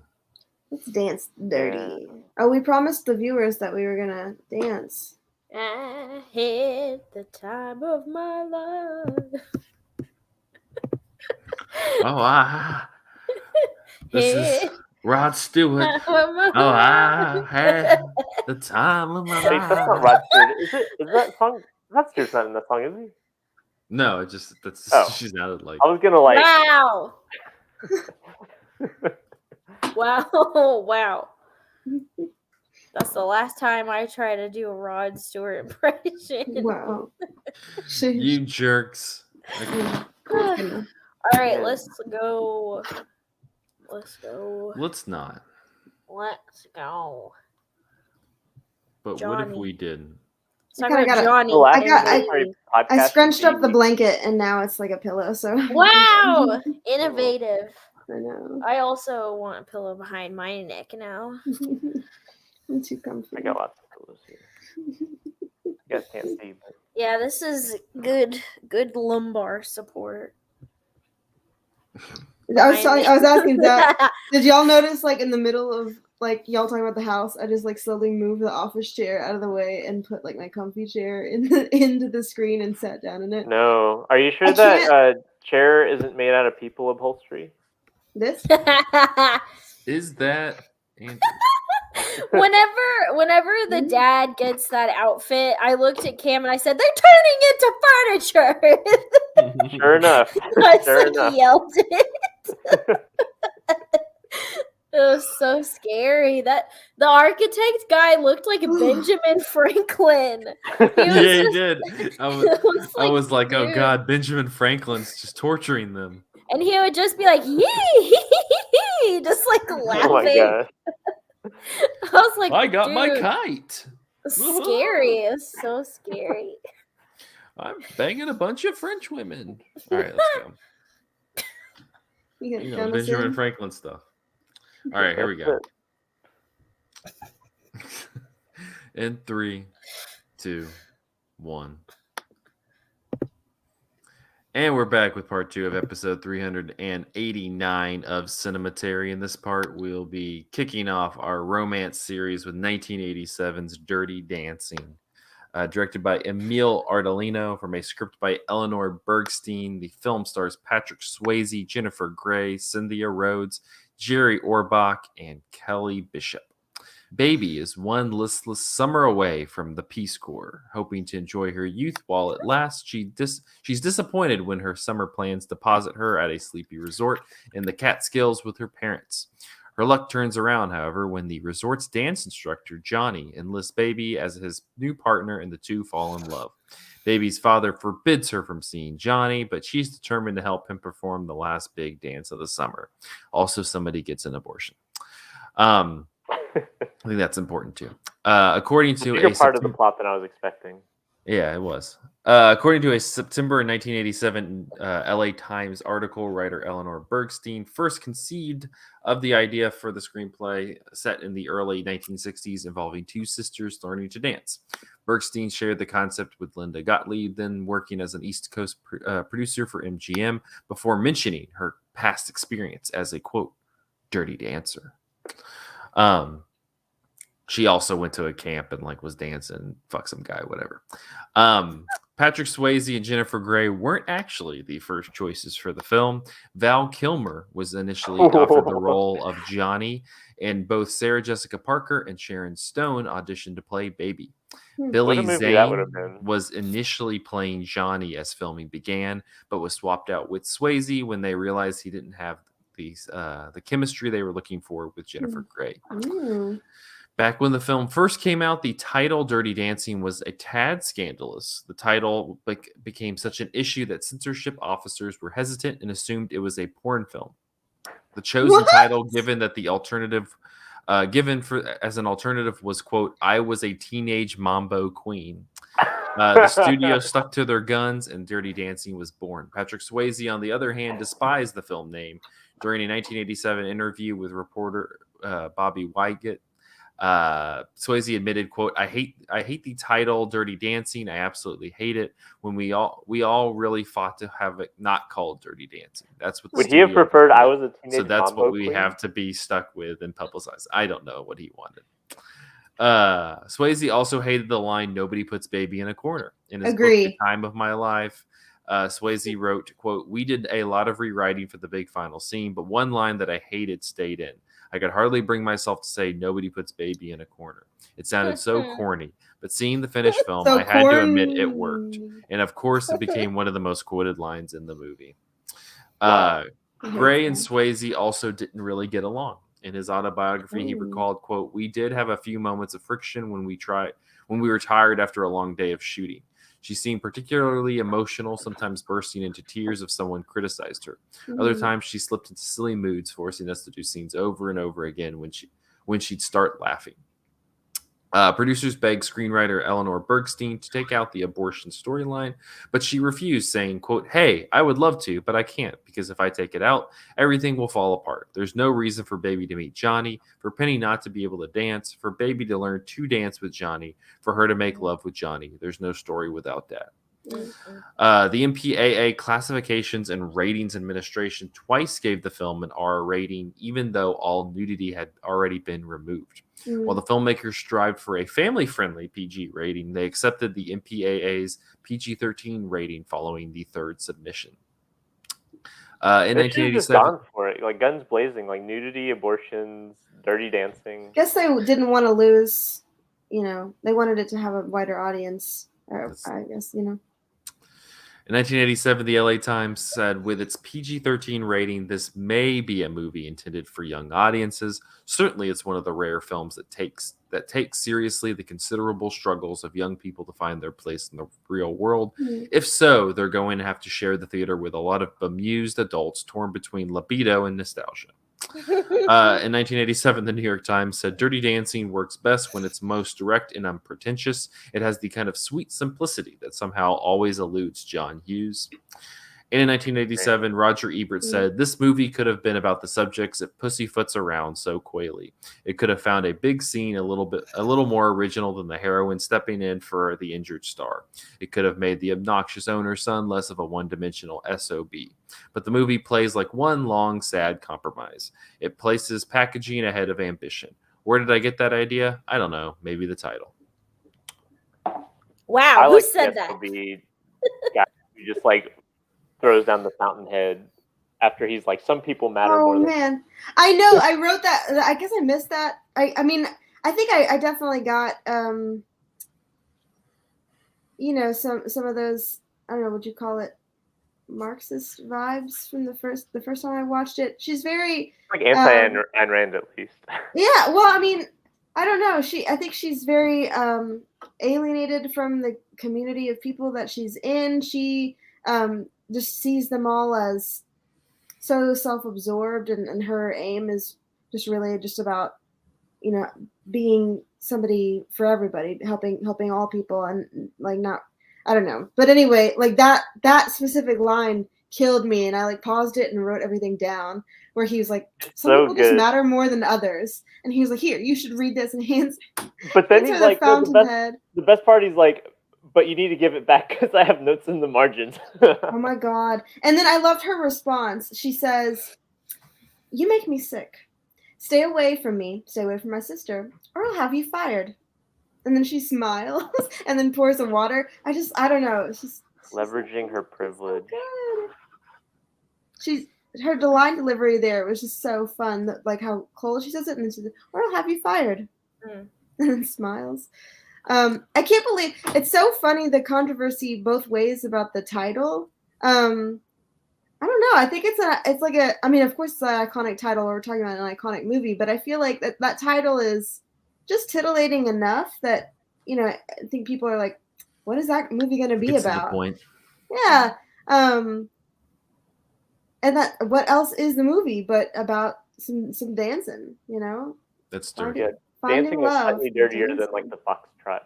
Let's dance dirty. Oh, we promised the viewers that we were gonna dance. I had the time of my life. This is Rod Stewart. I had the time of my life. Wait, that's not Rod Stewart. Is that song? Rod Stewart's not in that song, is he? No, it just she's not like. I was gonna like. Wow. Wow. That's the last time I try to do a Rod Stewart impression. Wow. You jerks. All right, let's go. Let's not. Let's go. But Johnny. what if we didn't? Johnny. I scrunched up the blanket and now it's like a pillow. So wow, innovative. I know. I also want a pillow behind my neck now. I'm too comfy. I got lots of pillows here. You guys can't see, but Yeah, this is good lumbar support. I was asking Zach, did y'all notice like in the middle of like y'all talking about the house, I just like slowly moved the office chair out of the way and put like my comfy chair into the screen and sat down in it. No. Are you sure that chair isn't made out of people upholstery? This? Is that Andrew? Whenever the dad gets that outfit, I looked at Cam and I said, "They're turning into furniture." Sure enough. I yelled it. It was so scary. That the architect guy looked like Benjamin Franklin. He did. I was like, dude. oh God, Benjamin Franklin's just torturing them. And he would just be like, yee, just like laughing. Oh my God. I was like, I got dude, my kite. Scary. It's so scary. I'm banging a bunch of French women. All right, let's go. You know, Benjamin Franklin stuff. All right, here we go. In 3, 2, 1. And we're back with part 2 of episode 389 of Cinematary. In this part, we'll be kicking off our romance series with 1987's Dirty Dancing. Directed by Emile Ardolino from a script by Eleanor Bergstein. The film stars Patrick Swayze, Jennifer Grey, Cynthia Rhodes, Jerry Orbach, and Kelly Bishop. Baby is one listless summer away from the Peace Corps, hoping to enjoy her youth while at last she's disappointed when her summer plans deposit her at a sleepy resort in the Catskills with her parents. Her luck turns around, however, when the resort's dance instructor, Johnny, enlists Baby as his new partner and the two fall in love. Baby's father forbids her from seeing Johnny, but she's determined to help him perform the last big dance of the summer. Also, somebody gets an abortion. I think that's important too. According to a part of the plot than I was expecting. Yeah, it was. According to a September 1987 LA Times article, writer Eleanor Bergstein first conceived of the idea for the screenplay set in the early 1960s involving two sisters learning to dance. Bergstein shared the concept with Linda Gottlieb, then working as an East Coast producer for MGM, before mentioning her past experience as a, quote, dirty dancer. She also went to a camp and like was dancing, fuck some guy, whatever. Patrick Swayze and Jennifer Grey weren't actually the first choices for the film. Val Kilmer was initially offered the role of Johnny, and both Sarah Jessica Parker and Sharon Stone auditioned to play Baby. Billy Zane was initially playing Johnny as filming began, but was swapped out with Swayze when they realized he didn't have the chemistry they were looking for with Jennifer Grey. Back when the film first came out, the title Dirty Dancing was a tad scandalous. The title became such an issue that censorship officers were hesitant and assumed it was a porn film. The chosen title given as an alternative was, quote, I was a teenage mambo queen. The studio stuck to their guns and Dirty Dancing was born. Patrick Swayze, on the other hand, despised the film name. During a 1987 interview with reporter Bobby Wygant, Swayze admitted, quote, I hate the title Dirty Dancing. I absolutely hate it. When we all really fought to have it not called Dirty Dancing. That's what would he have preferred. I was a teenage so that's mambo what we queen? have to be stuck with and publicize. I don't know what he wanted. Swayze also hated the line "Nobody puts baby in a corner." In his book, The Time of My Life, Swayze wrote, quote, we did a lot of rewriting for the big final scene, but one line that I hated stayed in. I could hardly bring myself to say nobody puts baby in a corner. It sounded so corny, but seeing the finished film, I had to admit it worked. And of course, it became one of the most quoted lines in the movie. Grey and Swayze also didn't really get along. In his autobiography, he recalled, quote, we did have a few moments of friction when we were tired after a long day of shooting. She seemed particularly emotional, sometimes bursting into tears if someone criticized her. Other times she slipped into silly moods, forcing us to do scenes over and over again when she'd start laughing. Producers begged screenwriter Eleanor Bergstein to take out the abortion storyline, but she refused, saying, quote, "Hey, I would love to, but I can't, because if I take it out, everything will fall apart. There's no reason for Baby to meet Johnny, for Penny not to be able to dance, for Baby to learn to dance with Johnny, for her to make love with Johnny. There's no story without that." The MPAA Classifications and Ratings Administration twice gave the film an R rating, even though all nudity had already been removed. While the filmmakers strived for a family-friendly PG rating, they accepted the MPAA's PG-13 rating following the third submission. In 1987, just gone for it, like guns blazing, like nudity, abortions, dirty dancing. I guess they didn't want to lose, they wanted it to have a wider audience. I guess, In 1987, the LA Times said, with its PG-13 rating, this may be a movie intended for young audiences. Certainly, it's one of the rare films that takes seriously the considerable struggles of young people to find their place in the real world. If so, they're going to have to share the theater with a lot of bemused adults torn between libido and nostalgia. In 1987, the New York Times said, Dirty Dancing works best when it's most direct and unpretentious. It has the kind of sweet simplicity that somehow always eludes John Hughes. And in 1987, Roger Ebert said, this movie could have been about the subjects it pussyfoots around so coyly. It could have found a big scene a little more original than the heroine stepping in for the injured star. It could have made the obnoxious owner's son less of a one-dimensional SOB. But the movie plays like one long, sad compromise. It places packaging ahead of ambition. Where did I get that idea? I don't know. Maybe the title. Wow, who said that? Guy who just like throws down the fountainhead after he's like, some people matter more than... man, I know. I wrote that. I guess I missed that. I mean, I think I definitely got some of those, I don't know, what you call it, Marxist vibes from the first time I watched it. She's very like anti-Ayn Rand, at least. Yeah, well, I mean, I don't know. I think she's very alienated from the community of people that she's in. She just sees them all as so self-absorbed, and her aim is just really just about being somebody for everybody, helping all people, and like not, I don't know. But anyway, like that specific line killed me, and I like paused it and wrote everything down, where he was like, some people just matter more than others. And he was like, here, you should read this, and hands. But then he's like, the best part, he's like, but you need to give it back because I have notes in the margins. Oh my God. And then I loved her response. She says, you make me sick. Stay away from me. Stay away from my sister, or I'll have you fired. And then she smiles and then pours some water. I don't know. She's leveraging her privilege. So her line delivery there was just so fun. Like how cold she says it, and then she says, or I'll have you fired. And then smiles. I can't believe it's so funny, the controversy both ways about the title. I don't know. I think it's like I mean, of course it's an iconic title. We're talking about an iconic movie, but I feel like that title is just titillating enough that I think people are like, what is that movie going to be about? The point. Yeah. And that, what else is the movie but about some dancing? That's true. Dancing is slightly dirtier than like the foxtrot.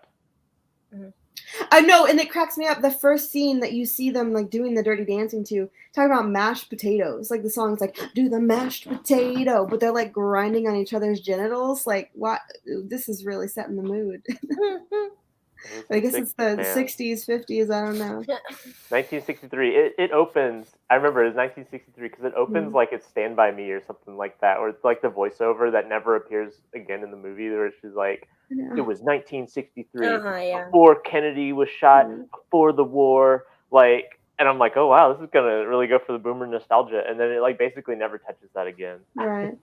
I know, and it cracks me up. The first scene that you see them like doing the dirty dancing to, talking about mashed potatoes. Like the song's like, do the mashed potato, but they're like grinding on each other's genitals. Like, what? This is really setting the mood. I guess it's the 60s, 50s. I don't know. 1963. It opens. I remember it was 1963 because it opens like it's Stand By Me or something like that, or it's like the voiceover that never appears again in the movie, where she's like, it was 1963 before Kennedy was shot, before the war, like, and I'm like, oh wow, this is gonna really go for the boomer nostalgia, and then it like basically never touches that again. Right.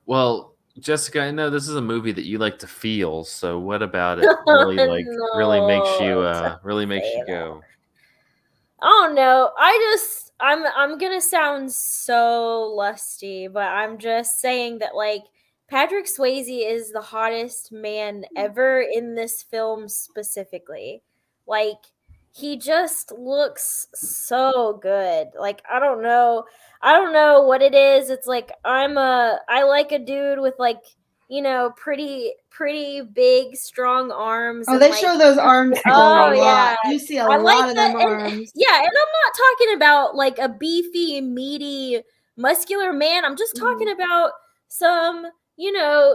Well, Jessica, I know this is a movie that you like to feel. So, what about it really really makes you go? Oh no, I'm gonna sound so lusty, but I'm just saying that like Patrick Swayze is the hottest man ever in this film specifically. Like, he just looks so good. Like, I don't know what it is. It's like I like a dude with like pretty big, strong arms. Oh, and they like, show those arms a lot. yeah. You see a I like lot of them and, arms. yeah, and I'm not talking about like a beefy, meaty, muscular man. I'm just talking about some,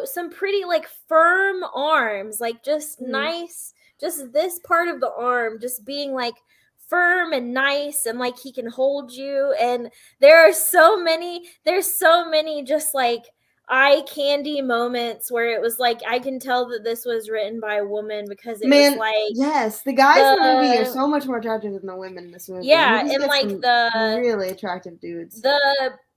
some pretty like firm arms, like just nice, just this part of the arm just being like firm and nice, and like he can hold you. And there's so many just like eye candy moments where it was like I can tell that this was written by a woman, because it was like, yes, the guys in the movie are so much more attractive than the women in this movie. Yeah, and like really attractive dudes.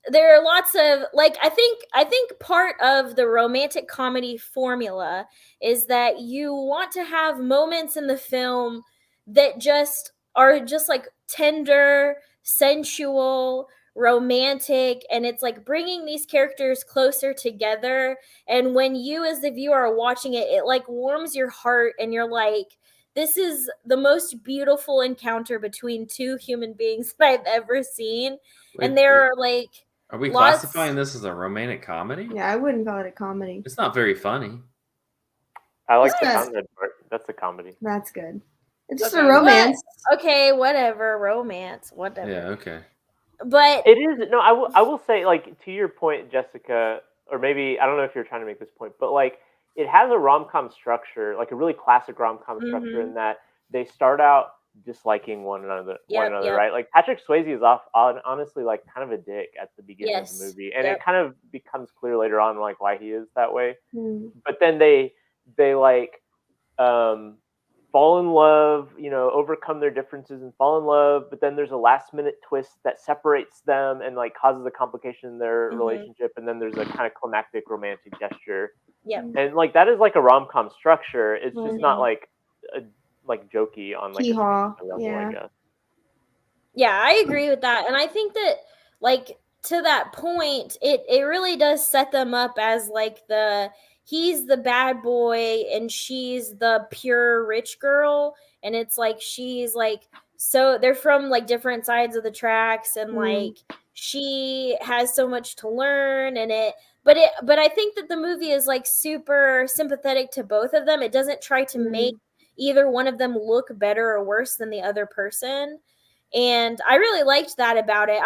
There are lots of like I think part of the romantic comedy formula is that you want to have moments in the film that just are just like tender, sensual, romantic, and it's like bringing these characters closer together. And when you as the viewer are watching it, it like warms your heart, and you're like, this is the most beautiful encounter between two human beings that I've ever seen. And there are like, are we classifying this as a romantic comedy? Yeah, I wouldn't call it a comedy. It's not very funny. I like the comedy part. That's a comedy. That's good. It's just a romance. Okay, whatever. Romance, whatever. Yeah, okay. But it is no. I will say, like, to your point, Jessica, or maybe I don't know if you're trying to make this point, but like it has a rom-com structure, like a really classic rom-com structure, in that they start out disliking one another, right? Like Patrick Swayze is honestly like kind of a dick at the beginning of the movie, and it kind of becomes clear later on like why he is that way. But then they like fall in love, overcome their differences and fall in love, but then there's a last minute twist that separates them and like causes a complication in their relationship, and then there's a kind of climactic romantic gesture. And like that is like a rom-com structure. It's just not like jokey on like a level, I guess. Yeah, I agree with that. And I think that like to that point, it really does set them up as like he's the bad boy and she's the pure rich girl, and it's like she's like, so they're from like different sides of the tracks, and like she has so much to learn, and but I think that the movie is like super sympathetic to both of them. It doesn't try to make either one of them look better or worse than the other person. And I really liked that about it.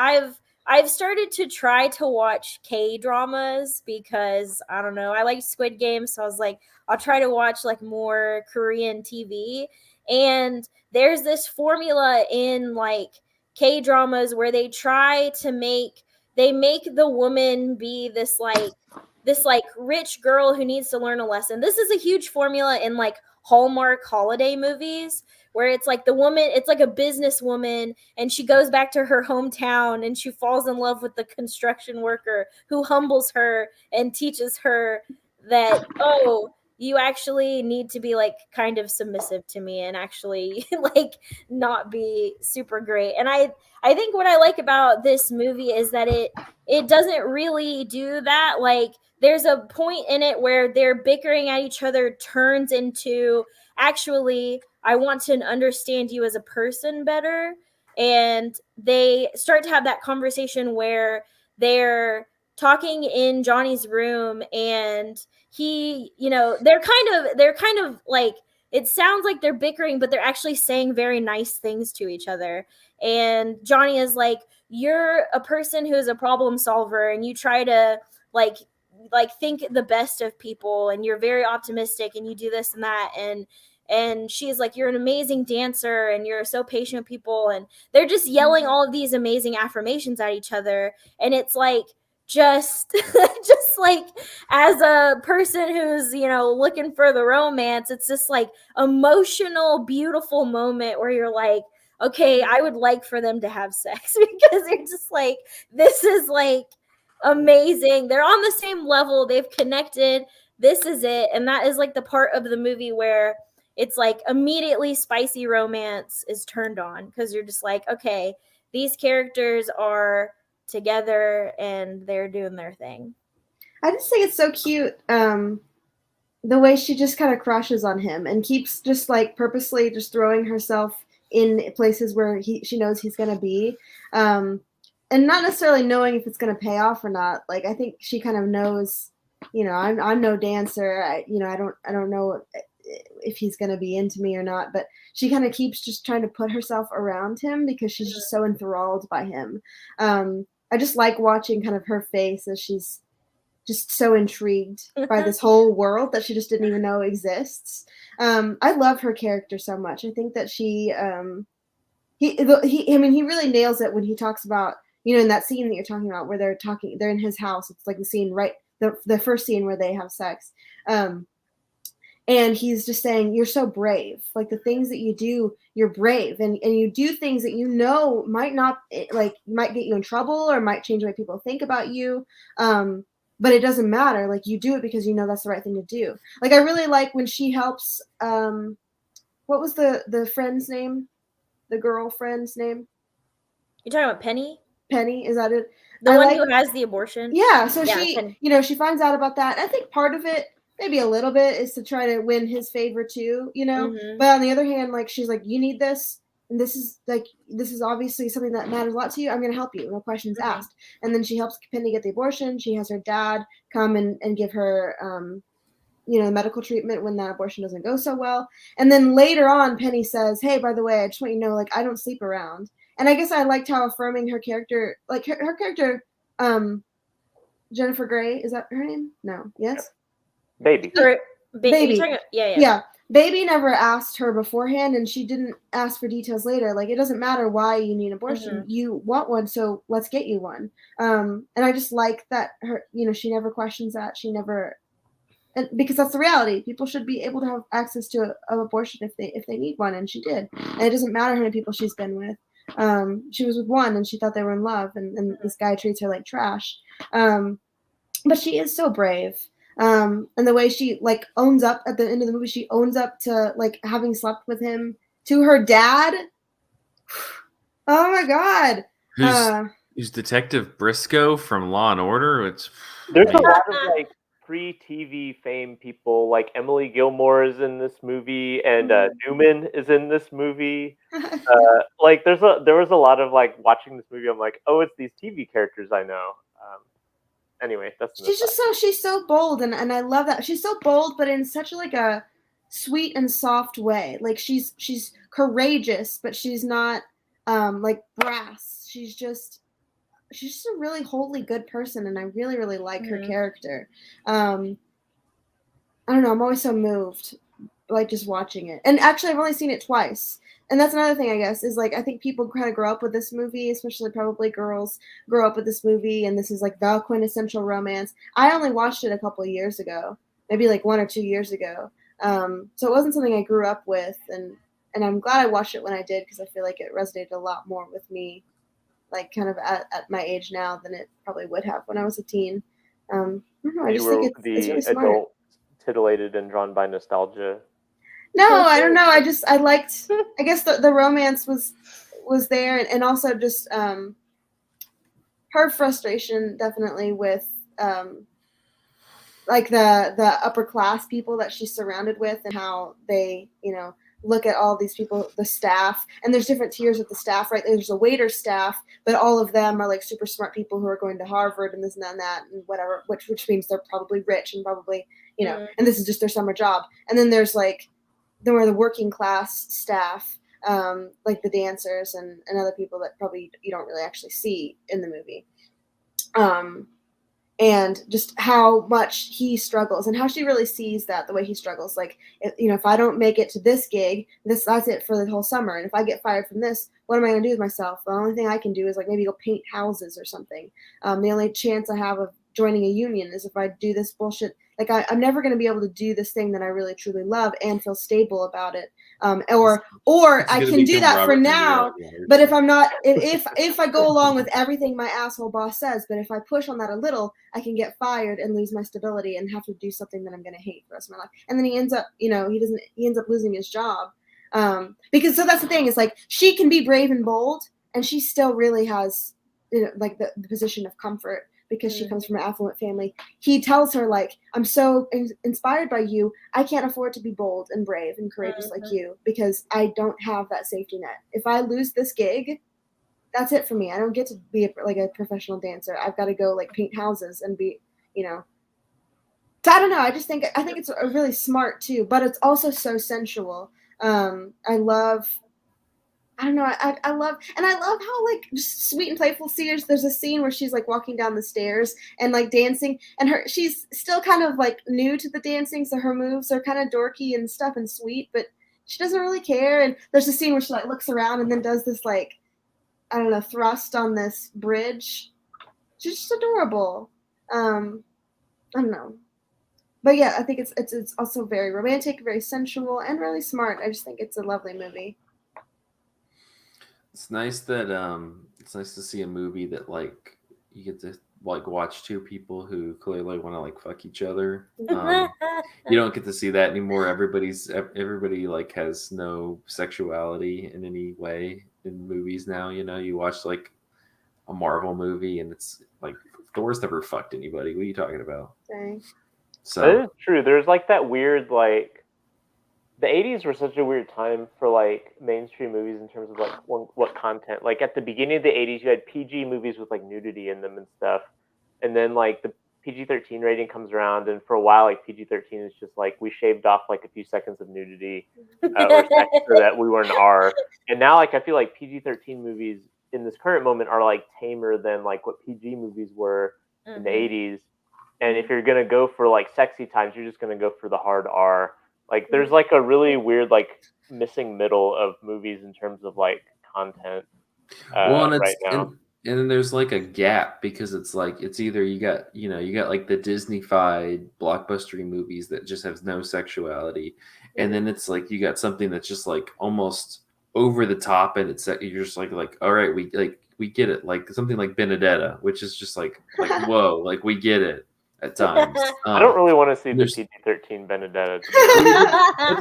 I've started to try to watch K-dramas because I don't know, I like Squid Game, so I was like, I'll try to watch like more Korean TV. And there's this formula in like K-dramas where they try to make the woman be this rich girl who needs to learn a lesson. This is a huge formula in like Hallmark holiday movies, where it's like the woman, it's like a businesswoman, and she goes back to her hometown and she falls in love with the construction worker who humbles her and teaches her that, oh, you actually need to be like kind of submissive to me and actually like not be super great. And I think what I like about this movie is that it doesn't really do that. Like there's a point in it where they're bickering at each other turns into, actually, I want to understand you as a person better. And they start to have that conversation where they're talking in Johnny's room, and he, they're kind of like, it sounds like they're bickering, but they're actually saying very nice things to each other. And Johnny is like, you're a person who's a problem solver, and you try to like think the best of people, and you're very optimistic, and you do this and that. And she's like, you're an amazing dancer, and you're so patient with people. And they're just yelling all of these amazing affirmations at each other. And it's like, just like, as a person who's, looking for the romance, it's just like emotional, beautiful moment where you're like, okay, I would like for them to have sex, because you're just like, this is like amazing. They're on the same level. They've connected. This is it. And that is like the part of the movie where it's like immediately spicy romance is turned on, because you're just like, okay, these characters are together and they're doing their thing. I just think it's so cute, the way she just kind of crushes on him and keeps just like purposely just throwing herself in places where she knows he's gonna be, and not necessarily knowing if it's gonna pay off or not. Like I think she kind of knows I'm no dancer. I don't know if he's going to be into me or not, but she kind of keeps just trying to put herself around him because she's just so enthralled by him. I just like watching kind of her face as she's just so intrigued by this whole world that she just didn't even know exists. I love her character so much. I think that he really nails it when he talks about, in that scene that you're talking about where they're in his house. It's like the scene, right? The first scene where they have sex. And he's just saying, you're so brave. Like the things that you do, you're brave. And you do things that might not, might get you in trouble or might change the way people think about you. But it doesn't matter. Like you do it because that's the right thing to do. Like I really like when she helps, what was the friend's name? The girlfriend's name? You're talking about Penny? Penny, is that it? The one who has the abortion? Yeah, so Penny. she finds out about that. I think part of it, maybe a little bit, is to try to win his favor too, Mm-hmm. But on the other hand, like she's like, you need this, and this is obviously something that matters a lot to you. I'm gonna help you, no questions asked. And then she helps Penny get the abortion. She has her dad come and give her medical treatment when that abortion doesn't go so well. And then later on, Penny says, hey, by the way, I just want you to know, like, I don't sleep around. And I guess I liked how affirming her character, like her character, Jennifer Grey, is that her name? No. Yes? Baby. Baby. Yeah. Baby never asked her beforehand, and she didn't ask for details later. Like, it doesn't matter why you need an abortion. Mm-hmm. You want one, so let's get you one. And I just like that her, she never questions that. She never... And because that's the reality, people should be able to have access to an abortion if they need one, and she did. And it doesn't matter how many people she's been with. She was with one, and she thought they were in love, and this guy treats her like trash. But she is so brave, and the way she like owns up at the end of the movie, she owns up to like having slept with him to her dad. Oh my God! Who's Detective Briscoe from Law and Order? There's a lot of like pre-TV fame people, like Emily Gilmore is in this movie, and Newman is in this movie. Like there was a lot of like watching this movie. I'm like, oh, it's these TV characters I know. Anyway, that's she's so bold, and I love that she's so bold, but in such like a sweet and soft way. Like she's courageous, but she's not like brass. She's just a really wholly good person, and I really, really like her character. I don't know. I'm always so moved, like just watching it. And actually, I've only seen it twice. And that's another thing, I guess, is like I think people kind of grow up with this movie, especially probably girls grow up with this movie, and this is like the quintessential romance. I only watched it a couple of years ago, maybe like 1 or 2 years ago. So it wasn't something I grew up with, and I'm glad I watched it when I did because I feel like it resonated a lot more with me, like kind of at my age now than it probably would have when I was a teen. I don't know. I just think it's really smart. Adult, titillated and drawn by nostalgia. No, I don't know. I liked. I guess the romance was there, and also just her frustration definitely with like the upper class people that she's surrounded with, and how they look at all these people, the staff, and there's different tiers of the staff, right? There's a waiter staff, but all of them are like super smart people who are going to Harvard and this and that and whatever, which means they're probably rich and probably and this is just their summer job. And then there's like the working class staff, like the dancers and other people that probably you don't really actually see in the movie. And just how much he struggles and how she really sees that the way he struggles. Like, if I don't make it to this gig, that's it for the whole summer. And if I get fired from this, what am I going to do with myself? The only thing I can do is like maybe go paint houses or something. The only chance I have of joining a union is if I do this bullshit. Like I'm never going to be able to do this thing that I really truly love and feel stable about it. Or I can do that for now, but if I'm not, if I go along with everything my asshole boss says, but if I push on that a little, I can get fired and lose my stability and have to do something that I'm going to hate for the rest of my life. And then he ends up, he ends up losing his job. Because so that's the thing is like, she can be brave and bold and she still really has, like the position of comfort because she comes from an affluent family. He tells her like, I'm so inspired by you. I can't afford to be bold and brave and courageous like you because I don't have that safety net. If I lose this gig, that's it for me. I don't get to be like a professional dancer. I've got to go like paint houses and be, I don't know. I think it's really smart too, but it's also so sensual. I don't know. I love how like just sweet and playful there's a scene where she's like walking down the stairs and like dancing, and she's still kind of like new to the dancing, so her moves are kind of dorky and stuff and sweet, but she doesn't really care. And there's a scene where she like looks around and then does this like, I don't know, thrust on this bridge. She's just adorable. I don't know. But yeah, I think it's also very romantic, very sensual, and really smart. I just think it's a lovely movie. It's nice that it's nice to see a movie that like you get to like watch two people who clearly want to like fuck each other. You don't get to see that anymore. Everybody like has no sexuality in any way in movies now. You know, you watch like a Marvel movie and it's like Thor's never fucked anybody. What are you talking about? Okay. So that is true. There's like that weird like. The 80s were such a weird time for like mainstream movies in terms of like what content. Like at the beginning of the 80s, you had PG movies with like nudity in them and stuff, and then like the PG-13 rating comes around, and for a while like PG-13 is just like we shaved off like a few seconds of nudity or sex so that we were an R. And now like I feel like PG-13 movies in this current moment are like tamer than like what PG movies were in the 80s. And if you're gonna go for like sexy times, you're just gonna go for the hard R. Like there's like a really weird like missing middle of movies in terms of like content right now. And then there's like a gap because it's like it's either you got like the Disney-fied blockbustery movies that just have no sexuality, and then it's like you got something that's just like almost over the top, and you're just like all right, we get it, like something like Benedetta, which is just like whoa, like we get it. At times, I don't really want to see the PG-13 Benedetta. But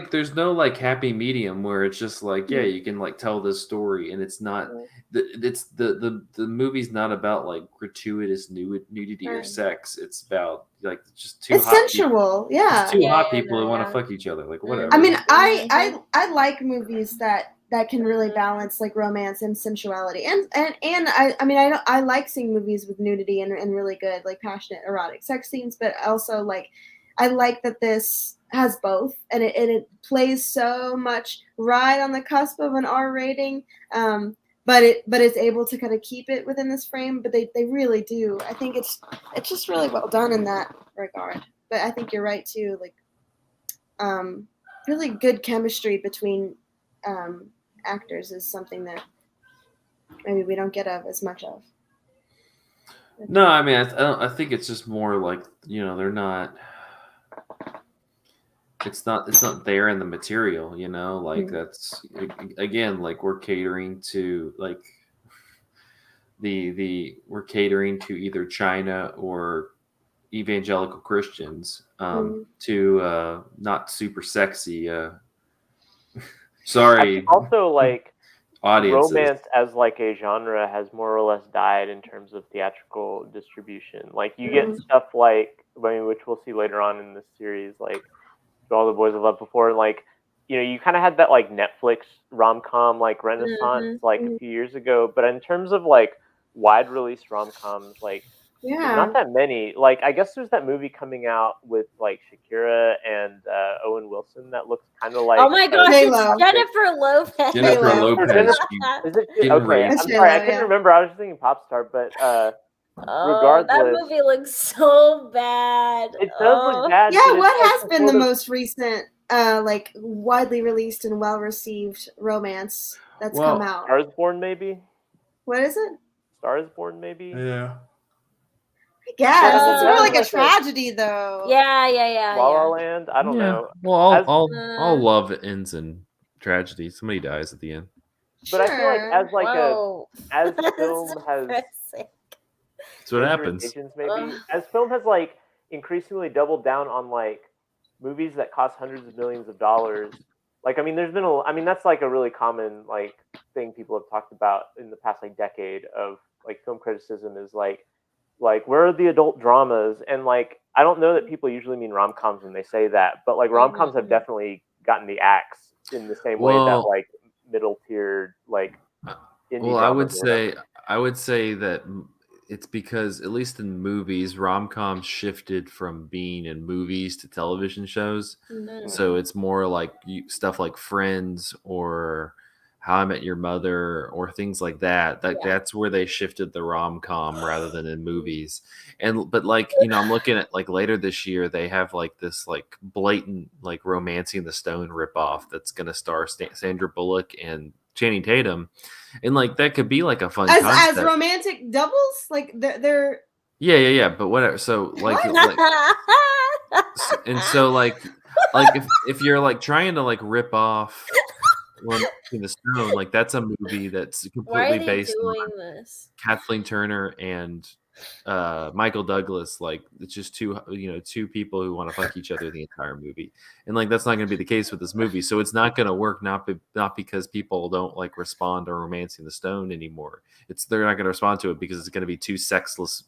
there's no happy medium where it's just like you can like tell this story and it's not the movie's not about like gratuitous nudity or sex. It's about like just two it's hot sensual, people, hot people who want to fuck each other, like whatever. I mean, I like movies that can really balance like romance and sensuality, and I like seeing movies with nudity and really good like passionate erotic sex scenes, but also like I like that this has both, and it plays so much right on the cusp of an R rating, but it's able to kind of keep it within this frame, but they really do. I think it's just really well done in that regard. But I think you're right too, like really good chemistry between actors is something that maybe we don't get as much of. No, I mean, I think it's just more like they're not. It's not there in the material, like that's again like we're catering to like we're catering to either China or evangelical Christians to not super sexy. Sorry. Also, like audiences. Romance as like a genre has more or less died in terms of theatrical distribution. Like you get stuff like, which we'll see later on in this series, like All the Boys I Loved Before. Like, you kind of had that like Netflix rom-com like renaissance like a few years ago. But in terms of like wide release rom-coms, like there's not that many. Like I guess there's that movie coming out with like Shakira and Owen Wilson that looks kind of like. Oh my gosh, it's Jennifer Lopez. Jennifer Lopez. Is it? Okay, I'm sorry, I couldn't remember. I was just thinking pop star, but regardless, that movie looks so bad. It does look bad. Yeah, what has been the most recent, like widely released and well received romance that's come out? Star is Born, maybe. What is it? Star is Born, maybe. Yeah. I guess it's more like a tragedy, though. Yeah. La La Land. I don't know. Well, all love ends in tragedy. Somebody dies at the end. But I feel like as film has. That's what happens. Maybe as film has like increasingly doubled down on like movies that cost hundreds of millions of dollars. Like, I mean, there's been that's like a really common like thing people have talked about in the past like decade of like film criticism is like where are the adult dramas? And like I don't know that people usually mean rom-coms when they say that, but like rom-coms have definitely gotten the axe in the same way that like middle tiered like indie I would say that it's because at least in movies, rom-coms shifted from being in movies to television shows. Mm. So it's more like stuff like Friends or How I Met Your Mother or things like that. That's where they shifted the rom-com rather than in movies. But like, I'm looking at like later this year, they have like this like blatant like Romancing the Stone ripoff that's gonna star Sandra Bullock and Channing Tatum. And like that could be like a fun concept. As romantic doubles, like they're yeah. But whatever. So like, and so like if you're like trying to like rip off Romancing the Stone, like that's a movie that's completely based on Kathleen Turner and Michael Douglas. Like it's just two people who want to fuck each other the entire movie, and like that's not going to be the case with this movie. So it's not going to work. Not because people don't like respond to Romancing the Stone anymore. They're not going to respond to it because it's going to be two sexless,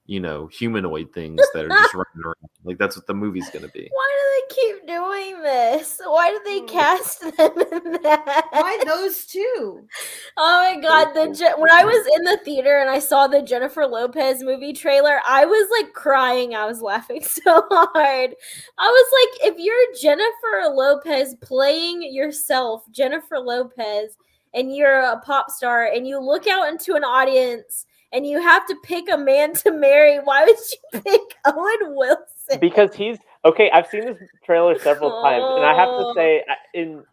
humanoid things that are just running around. Like that's what the movie's going to be. Why do they keep doing this? Why do they cast them in that? Why those two? Oh my god! When I was in the theater and I saw the Jennifer Lopez movie trailer, I was like crying. I was laughing so hard. I was like, if you're Jennifer Lopez playing yourself, Jennifer Lopez, and you're a pop star, and you look out into an audience and you have to pick a man to marry, why would you pick Owen Wilson? Because he's okay. I've seen this trailer several times, and I have to say,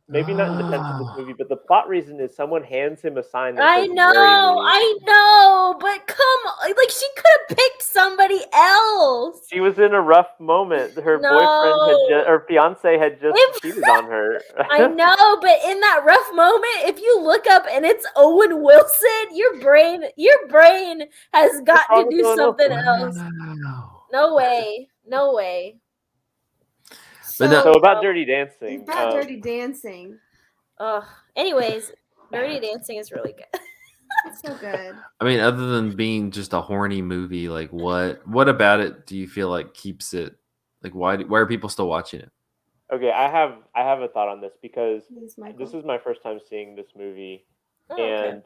maybe not in defense of this movie, but the plot reason is someone hands him a sign that says, "Marry me." I know, but come on, like she could have picked somebody else. She was in a rough moment. Her boyfriend her fiance had just cheated on her. I know, but in that rough moment, if you look up and it's Owen Wilson, your brain has got to do something else. No way. So about Dirty Dancing. Dirty Dancing. Anyways, Dirty Dancing is really good. It's so good. I mean, other than being just a horny movie, like what about it do you feel like keeps it like why are people still watching it? Okay, I have a thought on this because this is my first time seeing this movie, and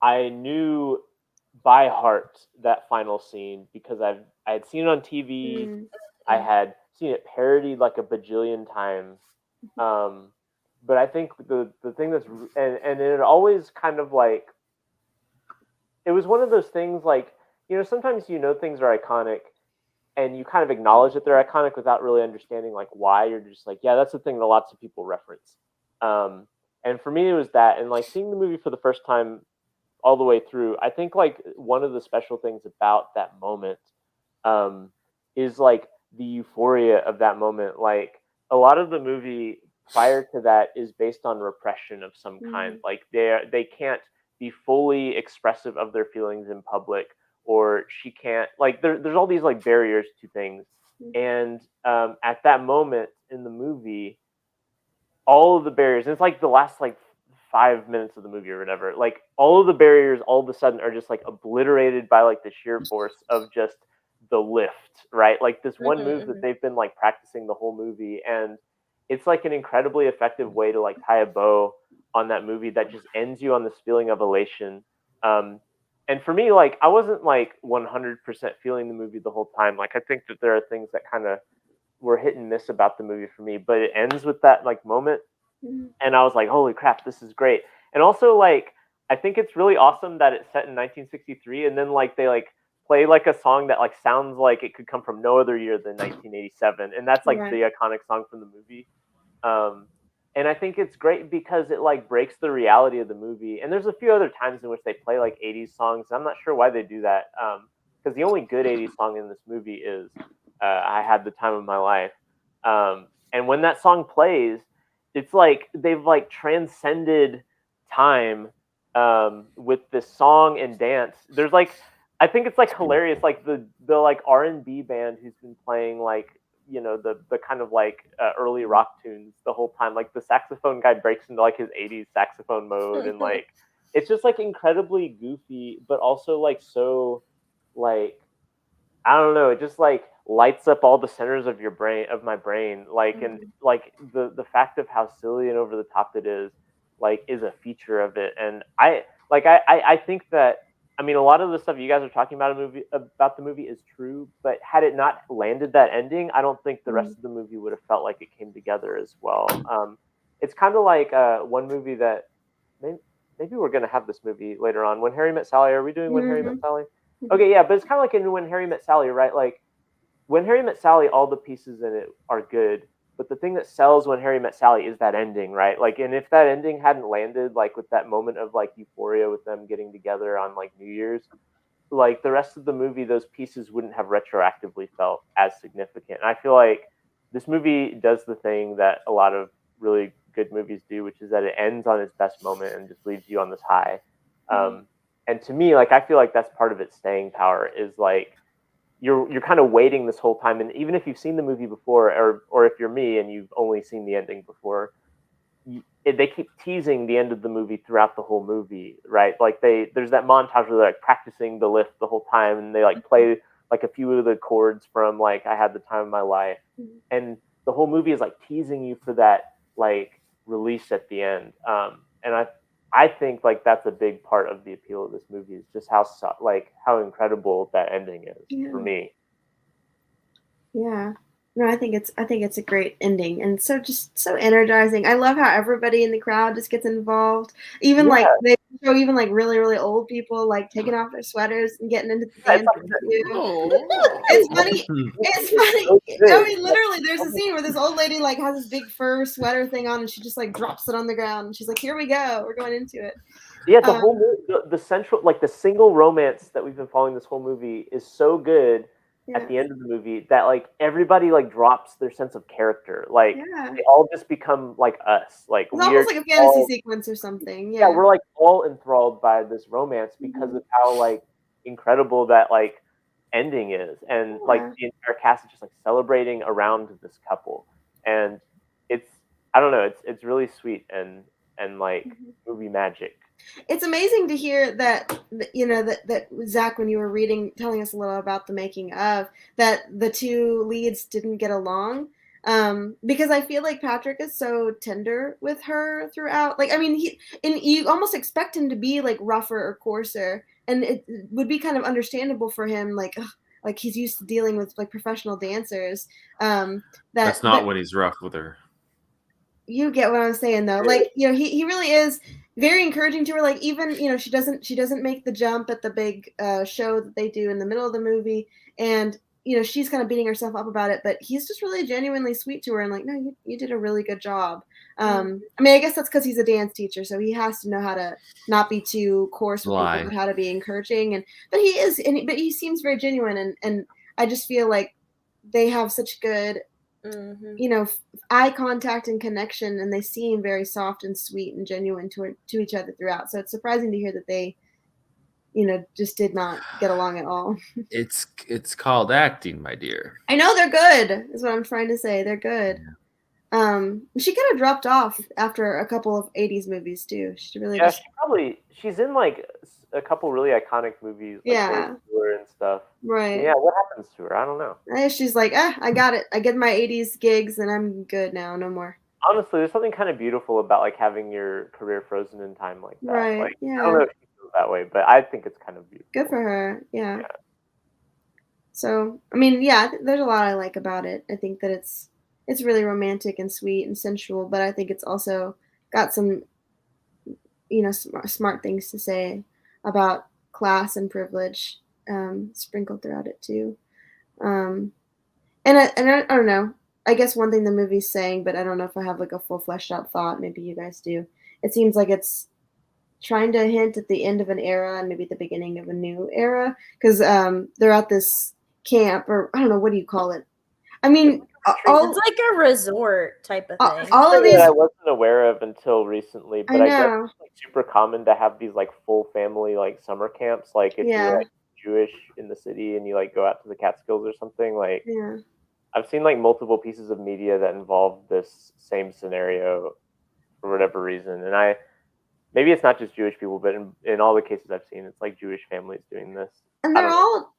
I knew by heart that final scene because I had seen it on TV. I had seen it parodied like a bajillion times. But I think the thing that's and it always kind of like it was one of those things like, sometimes things are iconic and you kind of acknowledge that they're iconic without really understanding like why. You're just like, yeah, that's the thing that lots of people reference. And for me it was that, and like seeing the movie for the first time all the way through, I think like one of the special things about that moment is like the euphoria of that moment. Like a lot of the movie prior to that is based on repression of some kind. Like they can't be fully expressive of their feelings in public, or she can't like there's all these like barriers to things. And at that moment in the movie, all of the barriers, and it's like the last like 5 minutes of the movie or whatever, like all of the barriers all of a sudden are just like obliterated by like the sheer force of just the lift, right? Like this one move that they've been like practicing the whole movie, and it's like an incredibly effective way to like tie a bow on that movie that just ends you on this feeling of elation. And for me, like I wasn't like 100% feeling the movie the whole time. Like I think that there are things that kind of were hit and miss about the movie for me, but it ends with that like moment, and I was like, holy crap, this is great. And also like I think it's really awesome that it's set in 1963, and then like they like play like a song that like sounds like it could come from no other year than 1987, and that's like the iconic song from the movie. And I think it's great because it like breaks the reality of the movie. And there's a few other times in which they play like 80s songs. I'm not sure why they do that, because the only good 80s song in this movie is I Had the Time of My Life. And when that song plays, it's like they've like transcended time with this song and dance. There's like, I think it's like hilarious, like the like R&B band who's been playing like the kind of like early rock tunes the whole time. Like the saxophone guy breaks into like his 80s saxophone mode, and like it's just like incredibly goofy, but also like so like I don't know, it just like lights up all the centers of my brain, like and like the fact of how silly and over the top it is like is a feature of it. And I think that I mean, a lot of the stuff you guys are talking about the movie is true, but had it not landed that ending, I don't think the rest of the movie would have felt like it came together as well. It's kind of like one movie that maybe we're gonna have this movie later on. When Harry Met Sally, are we doing When Harry Met Sally? Okay, yeah, but it's kind of like in When Harry Met Sally, right? Like When Harry Met Sally, all the pieces in it are good, but the thing that sells When Harry Met Sally is that ending, right? Like, and if that ending hadn't landed, like with that moment of like euphoria with them getting together on like New Year's, like the rest of the movie, those pieces wouldn't have retroactively felt as significant. And I feel like this movie does the thing that a lot of really good movies do, which is that it ends on its best moment and just leaves you on this high. And to me, like I feel like that's part of its staying power is like you're kind of waiting this whole time, and even if you've seen the movie before, or if you're me and you've only seen the ending before, they keep teasing the end of the movie throughout the whole movie, right? Like there's that montage where they're like practicing the lift the whole time, and they like play like a few of the chords from like I Had the Time of My Life, and the whole movie is like teasing you for that like release at the end. And I think like that's a big part of the appeal of this movie is just how incredible that ending is for me. Yeah. No, I think it's a great ending and so energizing. I love how everybody in the crowd just gets involved. Even like they show even like really, really old people like taking off their sweaters and getting into the dance. It's funny. It's funny. I mean, literally, there's a scene where this old lady like has this big fur sweater thing on, and she just like drops it on the ground. And she's like, "Here we go. We're going into it." Yeah, the whole movie, the central, like the single romance that we've been following this whole movie is so good at the end of the movie that like everybody like drops their sense of character. Like they all just become like us. Like it's almost like a fantasy sequence or something. Yeah, we're like all enthralled by this romance because of how like incredible that like ending is, and like the entire cast is just like celebrating around this couple, and it's I don't know, it's really sweet and like movie magic. It's amazing to hear that that Zach, when you were telling us a little about the making of, that the two leads didn't get along. Because I feel like Patrick is so tender with her throughout. Like, I mean, you almost expect him to be like rougher or coarser, and it would be kind of understandable for him, like he's used to dealing with like professional dancers. That's not when he's rough with her. You get what I'm saying, though. Like, he really is very encouraging to her. Like, even she doesn't make the jump at the big show that they do in the middle of the movie, and she's kind of beating herself up about it. But he's just really genuinely sweet to her, and like, no, you did a really good job. I mean, I guess that's because he's a dance teacher, so he has to know how to not be too coarse with people, but how to be encouraging. But he is, but he seems very genuine, and I just feel like they have such good. Eye contact and connection, and they seem very soft and sweet and genuine to each other throughout. So it's surprising to hear that they, just did not get along at all. It's called acting, my dear. I know they're good, is what I'm trying to say. They're good. She kind of dropped off after a couple of 80s movies too. She really she's in like a couple really iconic movies, like and stuff. Right. Yeah, what happens to her? I don't know. She's like, I got it. I get my 80s gigs and I'm good now. No more. Honestly, there's something kind of beautiful about like having your career frozen in time like that. Right. Like, yeah. I don't know if she feels that way, but I think it's kind of beautiful. Good for her. Yeah. So, I mean, there's a lot I like about it. I think that it's really romantic and sweet and sensual, but I think it's also got some, smart things to say about class and privilege sprinkled throughout it too. And I don't know. I guess one thing the movie's saying, but I don't know if I have like a full fleshed out thought. Maybe you guys do. It seems like it's trying to hint at the end of an era and maybe the beginning of a new era, because they're at this camp, or I don't know, what do you call it? I mean, it's like a resort type of thing. All of these I wasn't aware of until recently, but I guess it's like super common to have these like full family like summer camps. Like if you're like Jewish in the city and you like go out to the Catskills or something. Like I've seen like multiple pieces of media that involve this same scenario for whatever reason, and maybe it's not just Jewish people, but in all the cases I've seen, it's like Jewish families doing this. And they're all,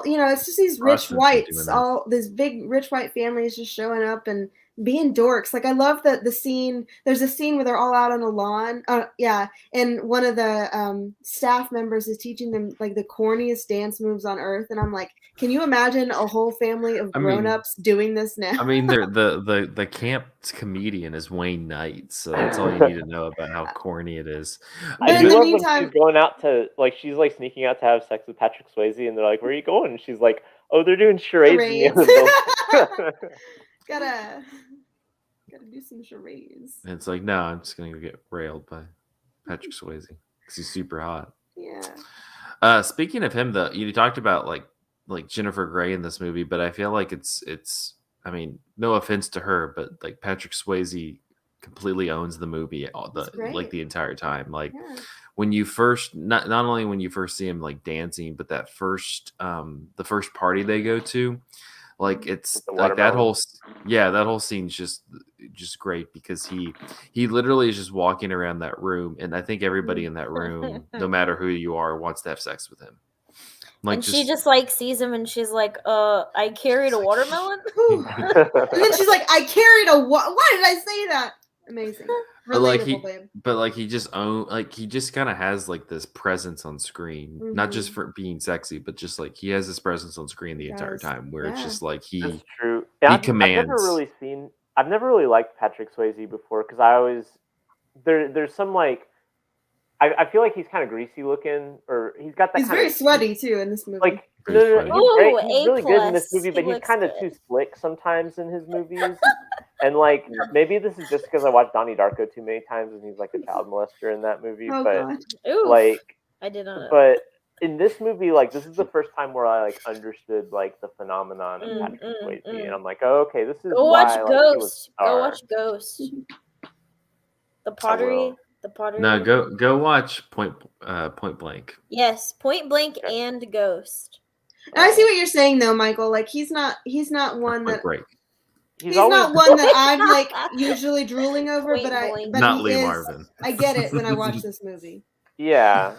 it's just these rich whites, all these big rich white families just showing up and being dorks. Like I love the scene. There's a scene where they're all out on a lawn. Yeah, and one of the staff members is teaching them like the corniest dance moves on earth, and I'm like, can you imagine a whole family of grown-ups doing this now? I mean, the camp comedian is Wayne Knight, so that's all you need to know about how corny it is. I do love when she's going out to she's like sneaking out to have sex with Patrick Swayze, and they're like, "Where are you going?" And she's like, "Oh, they're doing charades." In the other building. gotta do some charades. And it's like, no, I'm just gonna get railed by Patrick Swayze because he's super hot. Yeah. Speaking of him, though, you talked about like Jennifer Grey in this movie, but I feel like it's. I mean, no offense to her, but like Patrick Swayze completely owns the movie the entire time. Like when you first, not only when you first see him like dancing, but that first the first party they go to. Like it's like that whole scene's just great because he literally is just walking around that room, and I think everybody in that room, no matter who you are, wants to have sex with him. Like, and she just like sees him and she's like, I carried a watermelon. And then she's like, I carried a why did I say that? Amazing. But he just he just kind of has like this presence on screen, not just for being sexy, but just like he has this presence on screen the entire time where it's just like That's true. He commands. I've never really liked Patrick Swayze before because I always there's some like I feel like he's kind of greasy looking, or he's got that. He's very sweaty too in this movie. Like he's really good in this movie, but he's kind of too slick sometimes in his movies. And like maybe this is just because I watched Donnie Darko too many times, and he's like a child molester in that movie. God. Like I did not know. But in this movie, like this is the first time where I like understood like the phenomenon of Patrick Swayze, and I'm like, oh, okay, this is Go why, watch Ghost. Go watch Ghost. The pottery. No, go watch Point Blank. Yes, Point Blank and Ghost. And I see what you're saying though, Michael. Like he's not one that break. He's not one that I'm like usually drooling over, but not Lee Marvin. I get it when I watch this movie. Yeah.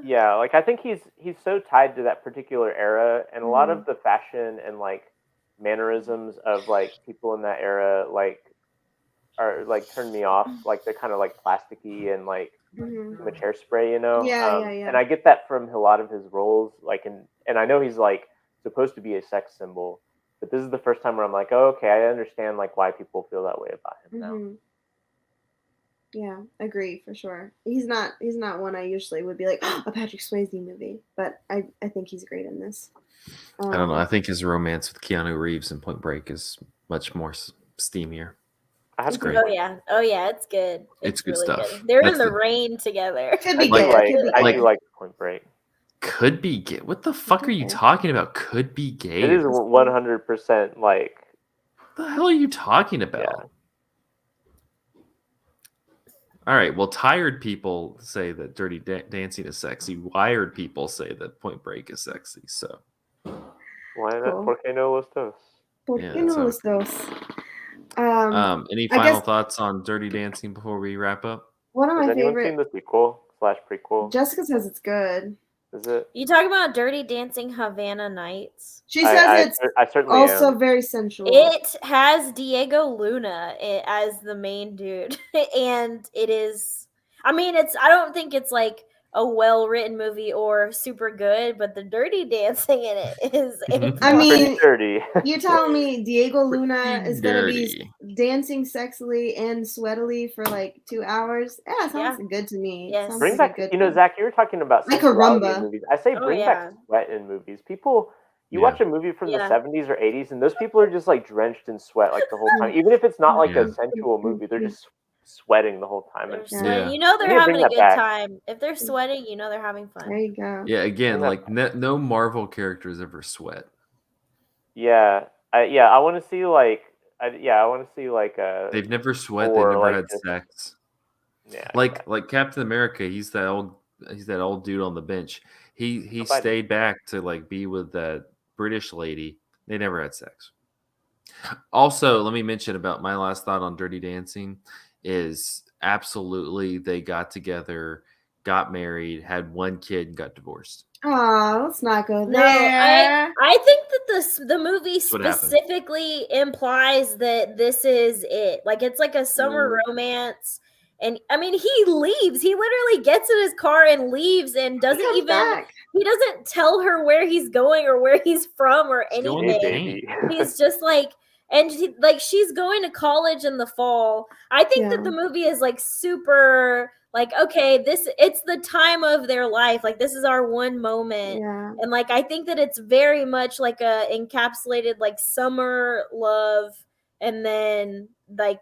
Yeah, like I think he's so tied to that particular era, and a lot of the fashion and like mannerisms of like people in that era like are like turn me off. Like they're kind of like plasticky and like much hairspray, you know. Yeah. And I get that from a lot of his roles. Like and I know he's like supposed to be a sex symbol, but this is the first time where I'm like, oh, okay, I understand like why people feel that way about him now. Yeah, agree for sure. He's not one I usually would be like a Patrick Swayze movie, but I think he's great in this. I don't know. I think his romance with Keanu Reeves in Point Break is much more steamier. It's great. Oh yeah, it's good. It's good really stuff. Good. They're in the rain together. Could be good. I do like Point Break. Could be gay. What the fuck are you talking about? Could be gay. It is 100% like. What the hell are you talking about? Yeah. All right. Well, tired people say that Dirty Dancing is sexy. Wired people say that Point Break is sexy. So. Why not? Cool. ¿Por qué no los dos? ¿Por qué no los dos? Any final thoughts on Dirty Dancing before we wrap up? One of my favorite. Has anyone seen the sequel/prequel? Jessica says it's good. Is it? You talking about Dirty Dancing Havana Nights? She says I certainly also am. very sensual. It has Diego Luna as the main dude, and it is. I mean, I don't think it's like a well-written movie or super good, but the dirty dancing in it is. I mean, dirty. You telling me Diego Luna is gonna be dancing sexily and sweatily for like 2 hours? Yeah, sounds good to me. Yes. Bring back, Zach, you were talking about like a rumba movies. I say bring back sweat in movies. People, you watch a movie from the 70s or 80s, and those people are just like drenched in sweat like the whole time. Even if it's not like a sensual movie, they're just sweating the whole time. You know they're having a good time. If they're sweating, you know they're having fun. There you go. Yeah, again, like no Marvel characters ever sweat. Yeah, I want to see like, they've never sweat. They never had sex. Yeah, like Captain America. He's that old dude on the bench. He stayed back to like be with that British lady. They never had sex. Also, let me mention about my last thought on Dirty Dancing. Is absolutely they got together, got married, had one kid, and got divorced. Oh, let's not go there. No, I think that that the movie specifically implies that this is it. Like it's like a summer romance. And I mean, he leaves. He literally gets in his car and leaves and doesn't even back. He doesn't tell her where he's going or where he's from or anything. He's just like, and like she's going to college in the fall. I think that the movie is like super like, okay, it's the time of their life. Like this is our one moment. And like I think that it's very much like a encapsulated like summer love. And then like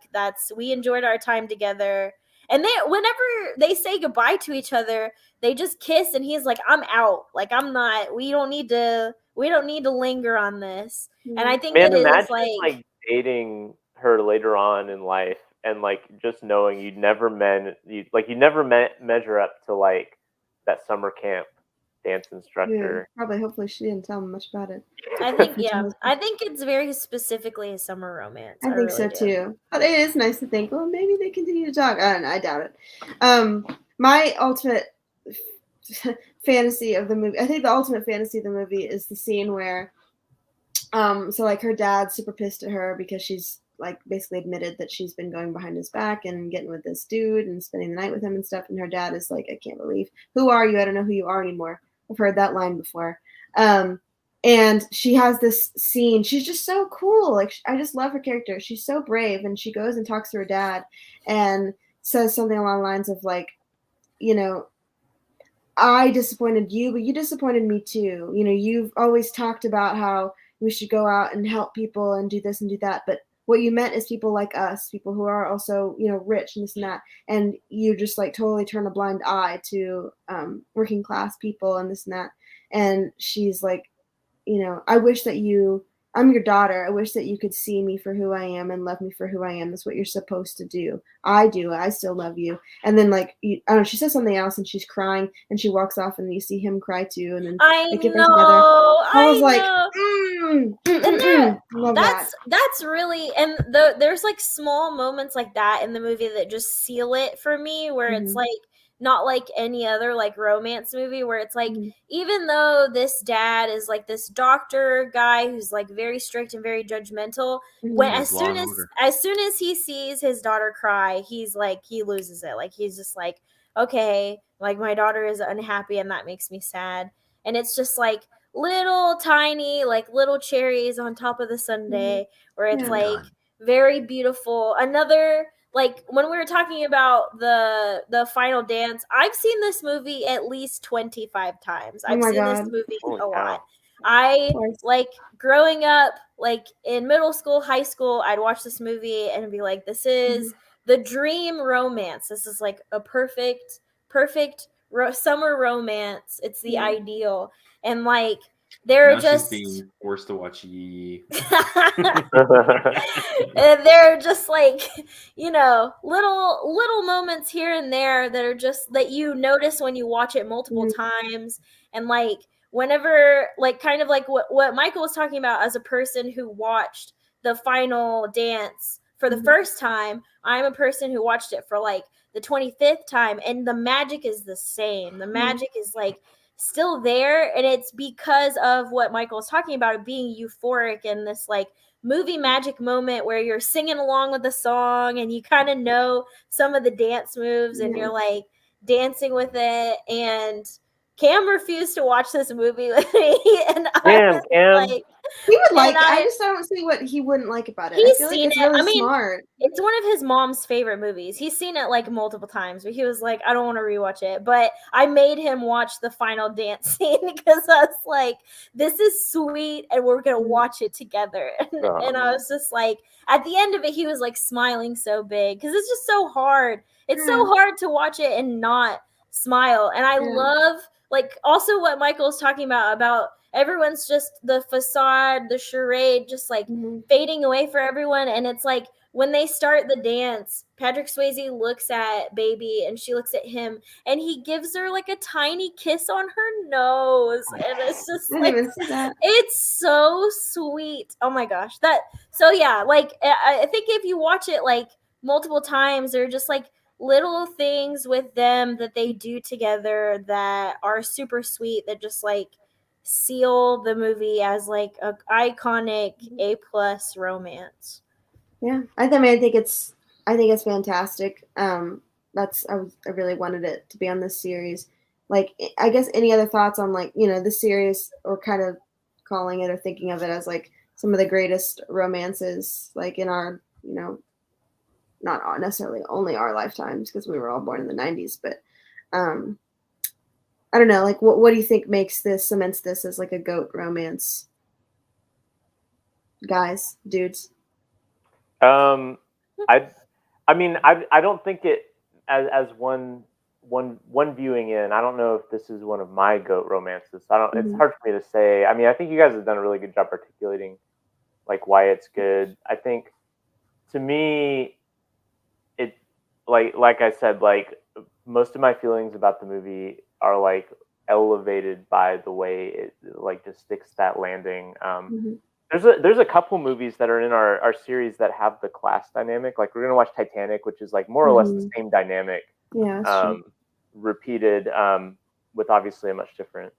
we enjoyed our time together. And whenever they say goodbye to each other, they just kiss and he's like, I'm out. Like we don't need to linger on this. And I think that is like dating her later on in life and like just knowing you never measure up to like that summer camp dance instructor. Probably hopefully she didn't tell him much about it. I think I think it's very specifically a summer romance. I think so too. But it is nice to think, well, maybe they continue to talk. I don't know, I doubt it. My ultimate fantasy of the movie, I think the ultimate fantasy of the movie is the scene where so like her dad's super pissed at her because she's like basically admitted that she's been going behind his back and getting with this dude and spending the night with him and stuff, and her dad is like, I can't believe, who are you? I don't know who you are anymore. I've heard that line before. And she has this scene. She's just so cool. Like, I just love her character. She's so brave. And she goes and talks to her dad and says something along the lines of like, you know, I disappointed you, but you disappointed me too. You know, you've always talked about how we should go out and help people and do this and do that. But what you meant is people like us, people who are also, you know, rich and this and that. And you just like totally turn a blind eye to working class people and this and that. And she's like, you know, I'm your daughter. I wish that you could see me for who I am and love me for who I am. That's what you're supposed to do. I do. I still love you. And then like, I don't know, she says something else and she's crying and she walks off and you see him cry too. And then they get back together. I was like, that's really, and there's like small moments like that in the movie that just seal it for me, where it's like, not like any other like romance movie where it's like, even though this dad is like this doctor guy who's like very strict and very judgmental, when as soon as he sees his daughter cry, he's like, he loses it. Like he's just like, okay, like my daughter is unhappy and that makes me sad. And it's just like little tiny like little cherries on top of the sundae, where it's like very beautiful. Another, like when we were talking about the final dance, I've seen this movie at least 25 times. I've seen this movie a lot. I like growing up, like in middle school, high school, I'd watch this movie and be like, this is the dream romance. This is like a perfect summer romance. It's the ideal. And like they're just being forced to watch Yi Yi. And they're just like, you know, little moments here and there that are just that you notice when you watch it multiple times. And like whenever, like kind of like what Michael was talking about, as a person who watched the final dance for the first time, I'm a person who watched it for like the 25th time, and the magic is the same. The magic is like still there, and it's because of what Michael was talking about, it being euphoric and this like movie magic moment where you're singing along with the song and you kind of know some of the dance moves and you're like dancing with it. And Cam refused to watch this movie with me, and I was like, he would like it. I just don't see what he wouldn't like about it. He's I feel seen like it's it. really I mean, smart. It's one of his mom's favorite movies. He's seen it like multiple times, but he was like, I don't want to rewatch it. But I made him watch the final dance scene because I was like, this is sweet and we're going to watch it together. And I was just like, at the end of it, he was like smiling so big because it's just so hard. It's so hard to watch it and not smile. And I love like also what Michael's talking about everyone's just the facade, the charade, just like fading away for everyone. And it's like when they start the dance, Patrick Swayze looks at Baby and she looks at him and he gives her like a tiny kiss on her nose. And it's just like, it's so sweet. Oh my gosh. So yeah, like I think if you watch it like multiple times, they're just like little things with them that they do together that are super sweet, that just like seal the movie as like a iconic A+ romance. Yeah, I think it's fantastic. I really wanted it to be on this series. Like, I guess any other thoughts on, like, this series, or kind of calling it or thinking of it as like some of the greatest romances, like in our, not necessarily only our lifetimes, because we were all born in the 90s, but I don't know, like, what do you think cements this as like a GOAT romance? Guys, dudes. I mean, I don't think it as one viewing in. I don't know if this is one of my GOAT romances. I don't. It's hard for me to say. I mean, I think you guys have done a really good job articulating like why it's good. I think to me, it like I said, like most of my feelings about the movie are like elevated by the way it like just sticks that landing. There's a couple movies that are in our series that have the class dynamic. Like, we're gonna watch Titanic, which is like more or less the same dynamic, repeated, with obviously a much different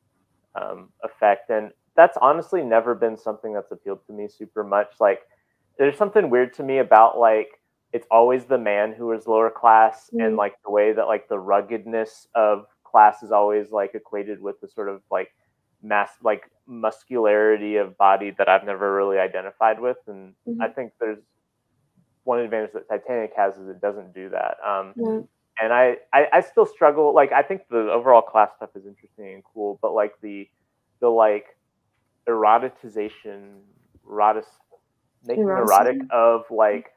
effect. And that's honestly never been something that's appealed to me super much. Like, there's something weird to me about, like, it's always the man who is lower class, and like the way that like the ruggedness of class is always like equated with the sort of like muscularity of body that I've never really identified with. And I think there's one advantage that Titanic has is it doesn't do that. And I still struggle. Like, I think the overall class stuff is interesting and cool, but like the like making erotic of like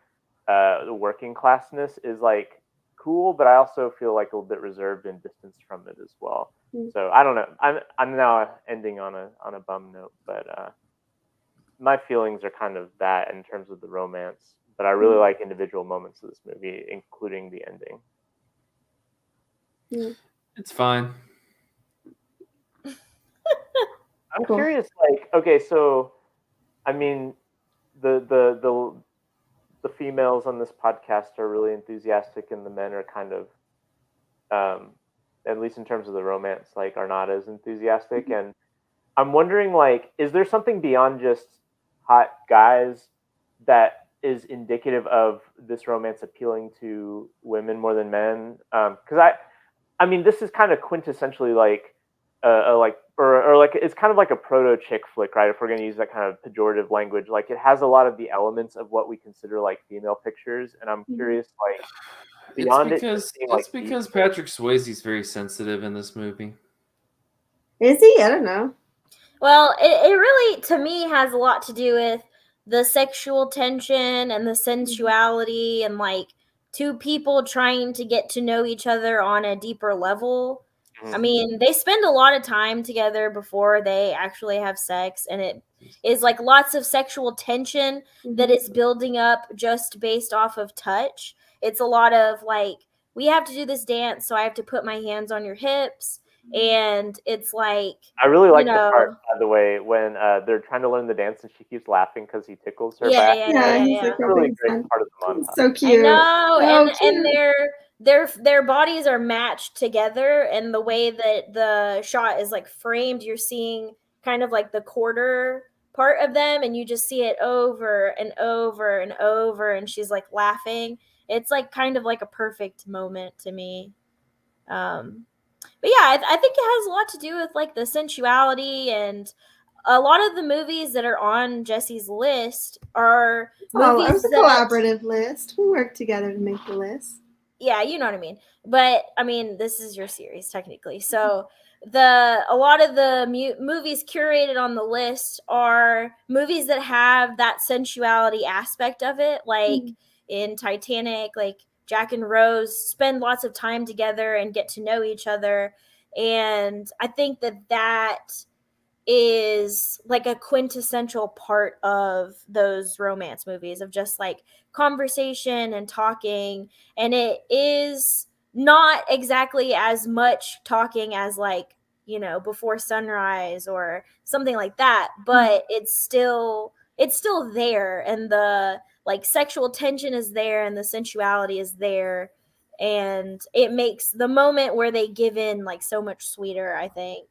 the working classness is like cool, but I also feel like a little bit reserved and distanced from it as well. So I don't know. I'm now ending on a bum note, but my feelings are kind of that in terms of the romance. But I really like individual moments of this movie, including the ending. It's fine. I'm curious. Like, okay, so I mean, the females on this podcast are really enthusiastic, and the men are kind of, at least in terms of the romance, like, are not as enthusiastic. And I'm wondering, like, is there something beyond just hot guys that is indicative of this romance appealing to women more than men? Because I mean, this is kind of quintessentially like like it's kind of like a proto chick flick, right? If we're going to use that kind of pejorative language, like, it has a lot of the elements of what we consider like female pictures. And I'm curious, like, beyond it's because Patrick Swayze is very sensitive in this movie. Is he? I don't know. Well, it really, to me, has a lot to do with the sexual tension and the sensuality, and like two people trying to get to know each other on a deeper level. I mean, they spend a lot of time together before they actually have sex, and it is like lots of sexual tension that is building up just based off of touch. It's a lot of like, we have to do this dance, so I have to put my hands on your hips. And it's like, I really like the part, by the way, when they're trying to learn the dance and she keeps laughing because he tickles her back. Yeah. It's a really great part of the montage. So cute. I know, and their bodies are matched together, and the way that the shot is like framed, you're seeing kind of like the quarter part of them, and you just see it over and over and over, and she's like laughing. It's like kind of like a perfect moment to me. But yeah, I think it has a lot to do with like the sensuality, and a lot of the movies that are on Jesse's list are movies. It was a collaborative list. We worked together to make the list. Yeah, you know what I mean. But I mean, this is your series technically, so a lot of the movies curated on the list are movies that have that sensuality aspect of it, like in Titanic, like Jack and Rose spend lots of time together and get to know each other. And I think that is like a quintessential part of those romance movies, of just like conversation and talking. And it is not exactly as much talking as like, Before Sunrise or something like that, but it's still there, and the like sexual tension is there, and the sensuality is there, and it makes the moment where they give in like so much sweeter, I think.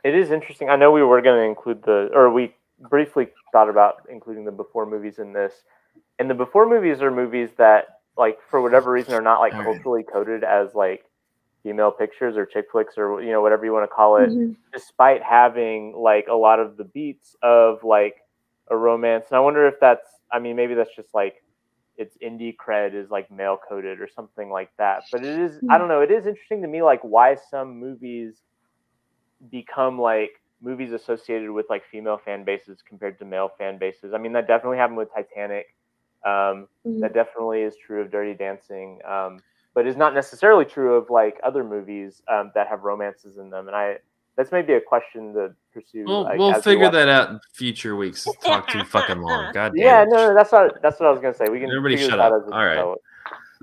It is interesting. I know we were going to include we briefly thought about including the before movies in this. And the before movies are movies that, like, for whatever reason, are not like culturally coded as like female pictures or chick flicks or whatever you want to call it, despite having like a lot of the beats of like a romance. And I wonder if that's, I mean, maybe that's just like its indie cred is like male coded or something like that. But it is, I don't know, it is interesting to me like why some movies become like movies associated with like female fan bases compared to male fan bases. I mean, that definitely happened with Titanic. That definitely is true of Dirty Dancing, but is not necessarily true of like other movies that have romances in them. And that's maybe a question to pursue. We'll figure that out in future weeks. Let's talk too fucking long. God damn. Yeah, no, that's what I was gonna say. We can everybody shut up. All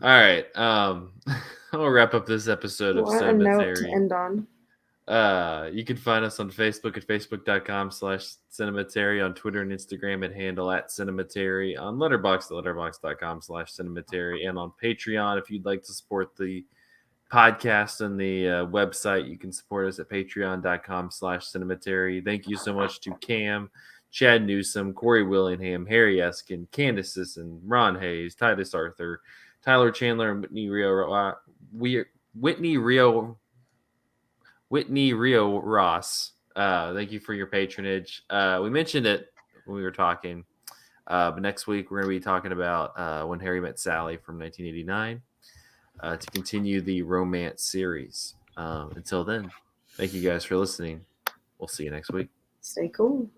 right. I'll wrap up this episode of What a note to Cinematary. end on. You can find us on Facebook at facebook.com/Cinematary, on Twitter and Instagram at handle @Cinematary, on Letterboxd at letterboxd.com/Cinematary, and on Patreon. If you'd like to support the podcast and the website, you can support us at patreon.com/Cinematary. Thank you so much to Cam, Chad Newsom, Corey Willingham, Harry Eskin, Candace Sisson, Ron Hayes, Titus Arthur, Tyler Chandler, and Whitney Rio Ross. Thank you for your patronage. We mentioned it when we were talking, but next week we're going to be talking about When Harry Met Sally from 1989 to continue the romance series. Until then, thank you guys for listening. We'll see you next week. Stay cool.